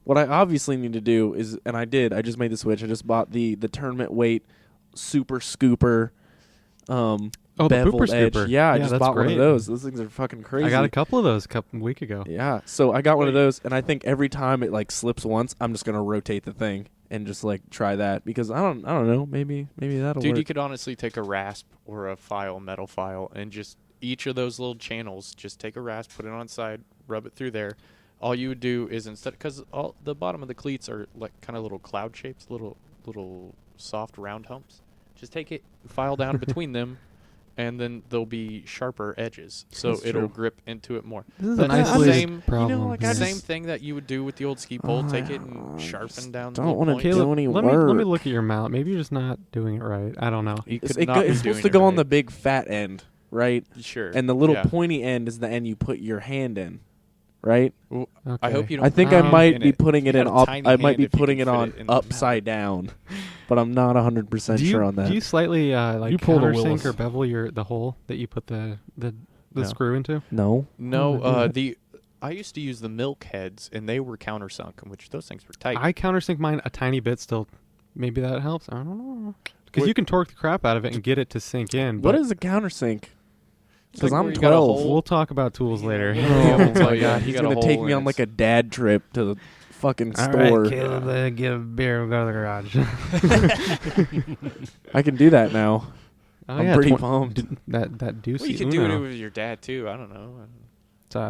Speaker 2: what I obviously need to do is, and I just made the switch. I just bought the tournament weight super scooper.
Speaker 1: Oh, the
Speaker 2: beveled
Speaker 1: pooper
Speaker 2: edge.
Speaker 1: scooper.
Speaker 2: Yeah, I
Speaker 1: Yeah,
Speaker 2: just
Speaker 1: that's
Speaker 2: bought one
Speaker 1: great.
Speaker 2: of those. Those things are fucking crazy.
Speaker 1: I got a couple of those a week ago.
Speaker 2: Yeah, so I got one of those, and I think every time it like slips once, I'm just gonna rotate the thing and just like try that because I don't know, maybe that'll
Speaker 4: Dude,
Speaker 2: work.
Speaker 4: you could honestly take a rasp or a metal file, and just each of those little channels, just take a rasp, put it on side, rub it through there. All you would do is because all the bottom of the cleats are like kind of little cloud shapes, little soft round humps. Just take it, file down between them, and then there'll be sharper edges, so
Speaker 2: That's
Speaker 4: it'll
Speaker 2: true.
Speaker 4: grip into it more.
Speaker 1: This is
Speaker 4: That's
Speaker 1: an
Speaker 4: the
Speaker 1: isolated
Speaker 4: same-
Speaker 1: problem.
Speaker 2: like,
Speaker 1: here.
Speaker 2: I
Speaker 4: Same
Speaker 2: just-
Speaker 4: thing that you would do with the old ski pole.
Speaker 2: Oh,
Speaker 4: Take it
Speaker 2: I
Speaker 4: and
Speaker 2: just
Speaker 4: sharpen down.
Speaker 2: don't
Speaker 4: the
Speaker 2: wanna
Speaker 4: points.
Speaker 2: do
Speaker 1: Caleb,
Speaker 2: any
Speaker 1: let me
Speaker 2: work.
Speaker 1: look at your mallet. Maybe you're just not doing it right. I don't know.
Speaker 4: You
Speaker 2: It's,
Speaker 4: could not be
Speaker 2: it's supposed
Speaker 4: doing
Speaker 2: to
Speaker 4: it
Speaker 2: go on
Speaker 4: right.
Speaker 2: the big fat end, right?
Speaker 4: Sure.
Speaker 2: And the little
Speaker 4: yeah.
Speaker 2: pointy end is the end you put your hand in, right?
Speaker 4: Well,
Speaker 1: Okay.
Speaker 4: I hope you don't.
Speaker 2: I think
Speaker 1: I
Speaker 2: I
Speaker 1: Um,
Speaker 2: might
Speaker 4: in
Speaker 2: be
Speaker 4: it.
Speaker 2: putting
Speaker 4: You
Speaker 2: it in
Speaker 4: got a
Speaker 2: up.
Speaker 4: tiny
Speaker 2: I might
Speaker 4: hand
Speaker 2: be
Speaker 4: if you
Speaker 2: putting
Speaker 4: can
Speaker 2: it
Speaker 4: fit
Speaker 2: on
Speaker 4: it in the
Speaker 2: upside down, but I'm not 100%
Speaker 1: Do you,
Speaker 2: sure on that.
Speaker 1: do you slightly like
Speaker 3: You pull the
Speaker 1: countersink
Speaker 3: Willis.
Speaker 1: or bevel the hole that you put the
Speaker 2: No.
Speaker 1: screw into?
Speaker 2: No.
Speaker 4: No,
Speaker 2: Oh,
Speaker 4: the I used to use the milk heads, and they were countersunk, which those things were tight.
Speaker 1: I countersink mine a tiny bit still. Maybe that helps. I don't know. Because you can torque the crap out of it and get it to sink in.
Speaker 2: What is a countersink? Because
Speaker 4: like
Speaker 2: I'm
Speaker 4: where you got a
Speaker 2: 12.
Speaker 4: hole.
Speaker 1: We'll talk about tools later.
Speaker 2: Oh my
Speaker 4: you
Speaker 2: god, he's
Speaker 4: got a
Speaker 2: gonna take
Speaker 4: hole
Speaker 2: me
Speaker 4: and
Speaker 2: on like
Speaker 4: it's-
Speaker 2: a dad trip to the fucking
Speaker 1: All
Speaker 2: store.
Speaker 1: right, Caleb, get a beer. We'll go to the garage.
Speaker 2: I can do that now.
Speaker 1: Oh,
Speaker 2: I'm
Speaker 1: yeah,
Speaker 2: pretty pumped.
Speaker 1: That deucey
Speaker 4: well, you can do
Speaker 1: Uno.
Speaker 4: it with your dad too. I don't know.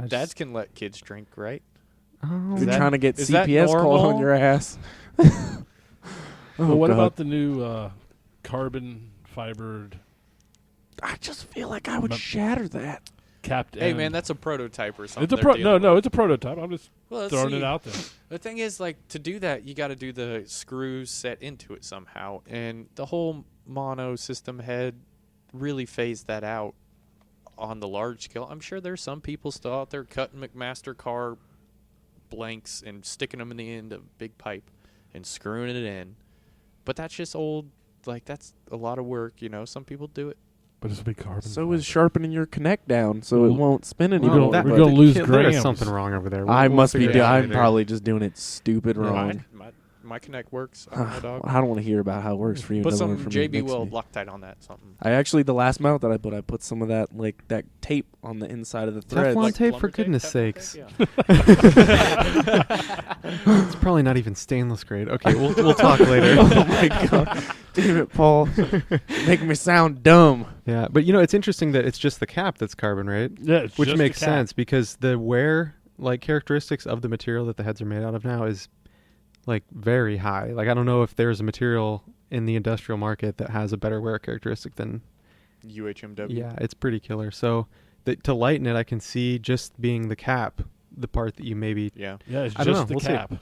Speaker 4: Dads can let kids drink, right?
Speaker 1: Oh,
Speaker 4: Is
Speaker 2: You're
Speaker 4: that-
Speaker 2: trying to get
Speaker 4: is that
Speaker 2: CPS called on
Speaker 4: normal?
Speaker 2: your ass.
Speaker 3: Well, what
Speaker 2: God.
Speaker 3: about the new carbon fibered
Speaker 2: I just feel like I would
Speaker 3: Mem-
Speaker 2: shatter that.
Speaker 4: Hey
Speaker 3: capped end?
Speaker 4: man, that's a prototype or something.
Speaker 3: it's a
Speaker 4: they're dealing
Speaker 3: no,
Speaker 4: with.
Speaker 3: it's a prototype. I'm just
Speaker 4: Well, let's
Speaker 3: throwing
Speaker 4: see.
Speaker 3: it out there.
Speaker 4: The thing is, like, to do that, you got to do the screws set into it somehow, and the whole mono system head really phased that out on the large scale. I'm sure there's some people still out there cutting McMaster car blanks and sticking them in the end of a big pipe and screwing it in, but that's just old. Like, that's a lot of work, you know. Some people do it.
Speaker 3: But it's a big carbon.
Speaker 2: So is
Speaker 3: fiber.
Speaker 2: sharpening your connect down so it
Speaker 3: Well,
Speaker 2: won't spin
Speaker 3: we're
Speaker 2: anymore.
Speaker 3: gonna-
Speaker 2: but
Speaker 3: we're gonna lose
Speaker 1: There
Speaker 3: grams.
Speaker 1: is something wrong over there.
Speaker 2: I
Speaker 1: We'll
Speaker 2: must be.
Speaker 1: figure it out
Speaker 2: I'm
Speaker 1: later.
Speaker 2: probably just doing it stupid wrong.
Speaker 4: My Connect works. I don't know, dog.
Speaker 2: I don't want to hear about how it works for you.
Speaker 4: Put
Speaker 2: Never
Speaker 4: some
Speaker 2: learn from me. It
Speaker 4: JB
Speaker 2: makes
Speaker 4: Weld
Speaker 2: me-
Speaker 4: Loctite on that. Something.
Speaker 2: I actually, the last mount that I put some of that that tape on the inside of the thread.
Speaker 1: Teflon
Speaker 4: Like
Speaker 1: tape,
Speaker 4: plumber
Speaker 1: for goodness
Speaker 4: Teflon tape?
Speaker 1: sakes.
Speaker 4: Yeah.
Speaker 1: It's probably not even stainless grade. Okay, we'll talk later.
Speaker 2: Oh my god! Damn it, Paul! Making me sound dumb.
Speaker 1: Yeah, but it's interesting that it's just the cap that's carbon, right?
Speaker 3: Yeah, it's
Speaker 1: Which
Speaker 3: just
Speaker 1: makes
Speaker 3: the cap.
Speaker 1: sense because the wear characteristics of the material that the heads are made out of now is like very high. Like I don't know if there's a material in the industrial market that has a better wear characteristic than
Speaker 4: UHMW.
Speaker 1: yeah, it's pretty killer. So to lighten it, I can see just being the cap, the part that you maybe
Speaker 4: Yeah.
Speaker 3: Yeah, it's
Speaker 1: I don't
Speaker 3: just
Speaker 1: know.
Speaker 3: the
Speaker 1: We'll see.
Speaker 3: cap.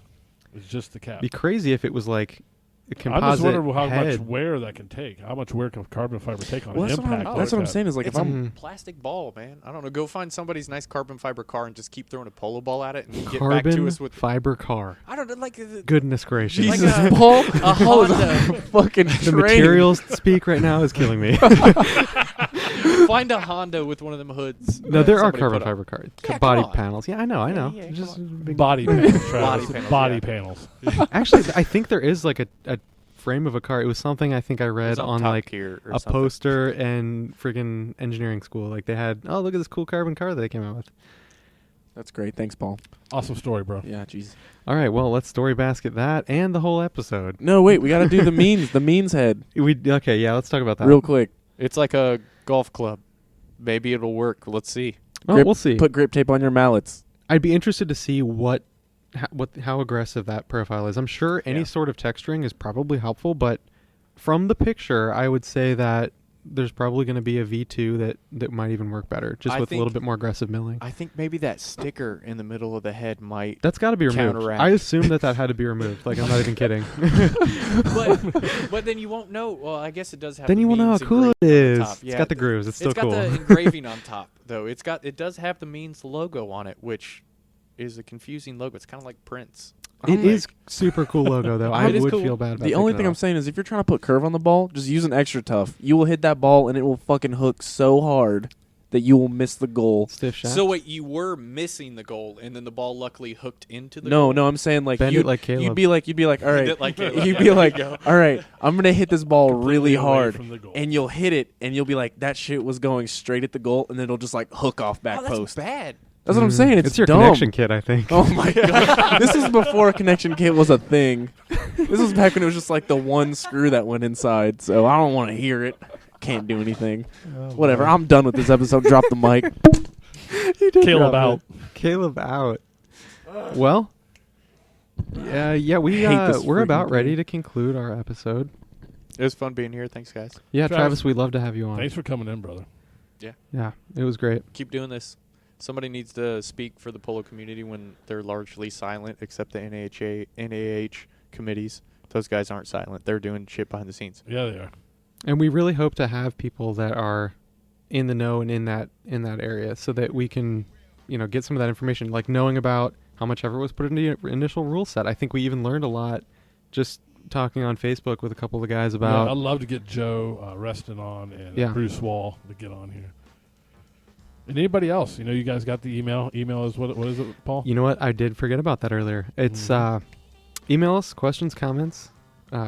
Speaker 3: It's just the cap.
Speaker 1: be crazy if it was like a
Speaker 3: I
Speaker 1: composite
Speaker 3: just wonder how much
Speaker 1: head.
Speaker 3: wear that can take. How much wear can carbon fiber take on
Speaker 2: Well,
Speaker 3: an
Speaker 2: that's
Speaker 3: impact?
Speaker 2: what I'm saying is like
Speaker 4: It's
Speaker 2: if
Speaker 4: a
Speaker 2: I'm
Speaker 4: plastic ball, man. I don't know. Go find somebody's nice carbon fiber car and just keep throwing a polo ball at it and get back to
Speaker 1: Carbon
Speaker 4: us with.
Speaker 1: fiber car.
Speaker 4: I don't know, like
Speaker 1: Goodness gracious.
Speaker 4: Like
Speaker 2: Jesus,
Speaker 4: a-
Speaker 2: Paul,
Speaker 4: a
Speaker 2: Paul is
Speaker 4: Honda.
Speaker 2: a fucking
Speaker 1: the
Speaker 2: train.
Speaker 1: materials speak right now is killing me.
Speaker 4: find a Honda with one of them hoods.
Speaker 1: No,
Speaker 4: that
Speaker 1: there are
Speaker 4: somebody
Speaker 1: carbon
Speaker 4: put up.
Speaker 1: fiber cars.
Speaker 4: Yeah,
Speaker 1: Body
Speaker 4: come on.
Speaker 1: panels. Yeah, I know.
Speaker 4: Yeah,
Speaker 1: Just
Speaker 4: come
Speaker 1: big
Speaker 3: body panels, Travis.
Speaker 4: panels,
Speaker 3: Body
Speaker 4: yeah.
Speaker 3: panels.
Speaker 1: Actually, I think there is like a frame of a car. It was something I think I
Speaker 4: It
Speaker 1: read
Speaker 4: was
Speaker 1: on
Speaker 4: Top
Speaker 1: like
Speaker 4: Gear or
Speaker 1: a
Speaker 4: something.
Speaker 1: poster and friggin' engineering school. Like they had, oh, look at this cool carbon car that they came out with.
Speaker 2: That's great. Thanks, Paul.
Speaker 3: Awesome story, bro.
Speaker 2: Yeah, jeez.
Speaker 1: All right, well, let's story basket that and the whole episode.
Speaker 2: No, wait. We got to do the means. The means head
Speaker 1: Okay, yeah, let's talk about that.
Speaker 2: real quick.
Speaker 4: It's like a golf club. Maybe it'll work. Let's see.
Speaker 1: Oh, we'll see.
Speaker 2: Put grip tape on your mallets.
Speaker 1: I'd be interested to see how aggressive that profile is. I'm sure any
Speaker 4: Yeah.
Speaker 1: sort of texturing is probably helpful, but from the picture, I would say that there's probably going to be a V2 that might even work better, just
Speaker 4: I
Speaker 1: with a little
Speaker 4: think-
Speaker 1: bit more aggressive milling.
Speaker 4: I think maybe that sticker in the middle of the head might.
Speaker 1: That's got to be removed.
Speaker 4: counteract.
Speaker 1: I assume that had to be removed. Like, I'm not even kidding.
Speaker 4: but then you won't know. Well, I guess it does have.
Speaker 1: Then
Speaker 4: the
Speaker 1: you won't know how
Speaker 4: means
Speaker 1: cool it
Speaker 4: engraved on
Speaker 1: is.
Speaker 4: the top.
Speaker 1: It's
Speaker 4: Yeah,
Speaker 1: got the grooves. It's still
Speaker 4: It's
Speaker 1: cool.
Speaker 4: got the engraving on top, though. It does have the means logo on it, which is a confusing logo. It's kind of like Prince.
Speaker 1: It is super cool logo, though. I
Speaker 4: It is
Speaker 1: would
Speaker 4: cool.
Speaker 1: feel bad about
Speaker 2: The only
Speaker 1: taking
Speaker 2: thing
Speaker 1: it
Speaker 2: I'm
Speaker 1: off.
Speaker 2: saying is if you're trying to put curve on the ball, just use an extra tough. You will hit that ball and it will fucking hook so hard that you will miss the goal.
Speaker 1: Stiff shaft.
Speaker 4: So wait, you were missing the goal, and then the ball luckily hooked into the
Speaker 2: No,
Speaker 4: goal?
Speaker 2: no, I'm saying like
Speaker 1: Bend it
Speaker 2: you'd,
Speaker 1: like Caleb.
Speaker 2: you'd be like, all right,
Speaker 4: it like Caleb.
Speaker 2: you'd be like, all right, I'm gonna hit this ball really
Speaker 3: Completely away
Speaker 2: hard,
Speaker 3: from the goal.
Speaker 2: and you'll hit it, and you'll be like, that shit was going straight at the goal, and then it'll just like hook off back
Speaker 4: Oh, that's
Speaker 2: post.
Speaker 4: bad.
Speaker 2: That's what I'm saying. It's
Speaker 1: your
Speaker 2: dumb.
Speaker 1: connection kit, I think.
Speaker 2: Oh my god! This is before a connection kit was a thing. This was back when it was just like the one screw that went inside. So I don't want to hear it. Can't do anything. Whatever. I'm done with this episode. Drop the mic.
Speaker 1: You did
Speaker 3: Caleb
Speaker 1: drop
Speaker 3: out.
Speaker 1: it. Caleb out. Well, yeah,
Speaker 2: I hate this
Speaker 1: we're
Speaker 2: freaking
Speaker 1: about ready
Speaker 2: thing.
Speaker 1: to conclude our episode.
Speaker 4: It was fun being here. Thanks, guys.
Speaker 1: Yeah,
Speaker 3: Travis,
Speaker 1: Travis, we'd love to have you on.
Speaker 3: Thanks for coming in, brother.
Speaker 1: Yeah, it was great.
Speaker 4: Keep doing this. Somebody needs to speak for the polo community when they're largely silent, except the NAH committees. Those guys aren't silent. They're doing shit behind the scenes.
Speaker 3: Yeah, they are.
Speaker 1: And we really hope to have people that are in the know and in that area, so that we can, get some of that information, like knowing about how much effort was put into the initial rule set. I think we even learned a lot just talking on Facebook with a couple of the guys
Speaker 3: Yeah,
Speaker 1: about.
Speaker 3: I'd love to get Joe Reston on and
Speaker 1: Yeah.
Speaker 3: Bruce Wall to get on here. And anybody else? You guys got the email. Email is what is it, Paul?
Speaker 1: You know what? I did forget about that earlier. It's email us questions, comments,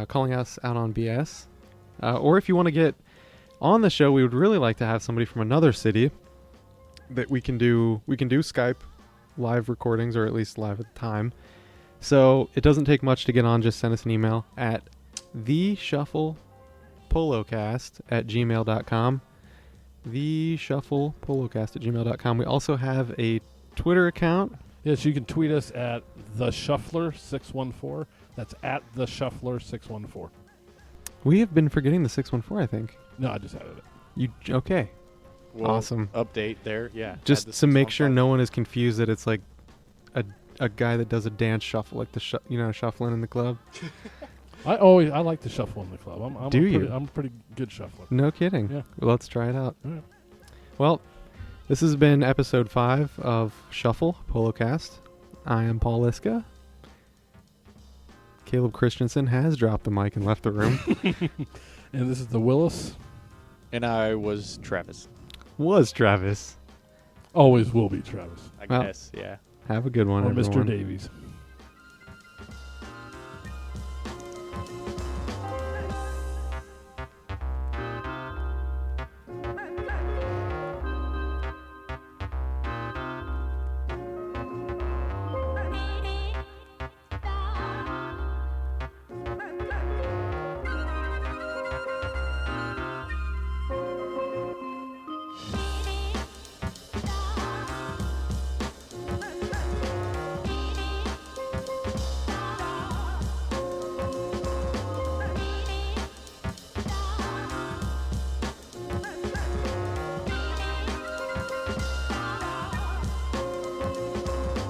Speaker 1: calling us out on BS. Or if you want to get on the show, we would really like to have somebody from another city that we can do Skype live recordings, or at least live at the time. So it doesn't take much to get on. Just send us an email at theshufflepolocast@gmail.com. theshufflepolocast@gmail.com. We also have a Twitter account.
Speaker 3: Yes, you can tweet us at theshuffler614. That's at theshuffler614.
Speaker 1: We have been forgetting the 614, I think.
Speaker 3: No, I just added it.
Speaker 1: Okay.
Speaker 4: Well,
Speaker 1: Awesome.
Speaker 4: Update there, yeah.
Speaker 1: Just to make sure no one is confused that it's like a guy that does a dance shuffle, like the shuffling in the club.
Speaker 3: I like to shuffle in the club. I'm a pretty good shuffler.
Speaker 1: No kidding.
Speaker 3: Yeah.
Speaker 1: Well, let's try it out.
Speaker 3: Yeah.
Speaker 1: Well, this has been episode 5 of Shuffle Polocast. I am Paul Lisska. Kaleb Christensen has dropped the mic and left the room.
Speaker 3: And this is the Willis.
Speaker 4: And I was Travis.
Speaker 1: Was Travis.
Speaker 3: Always will be Travis.
Speaker 4: I guess, yeah.
Speaker 1: Have a good one,
Speaker 3: Or
Speaker 1: everyone.
Speaker 3: Mr. Davies.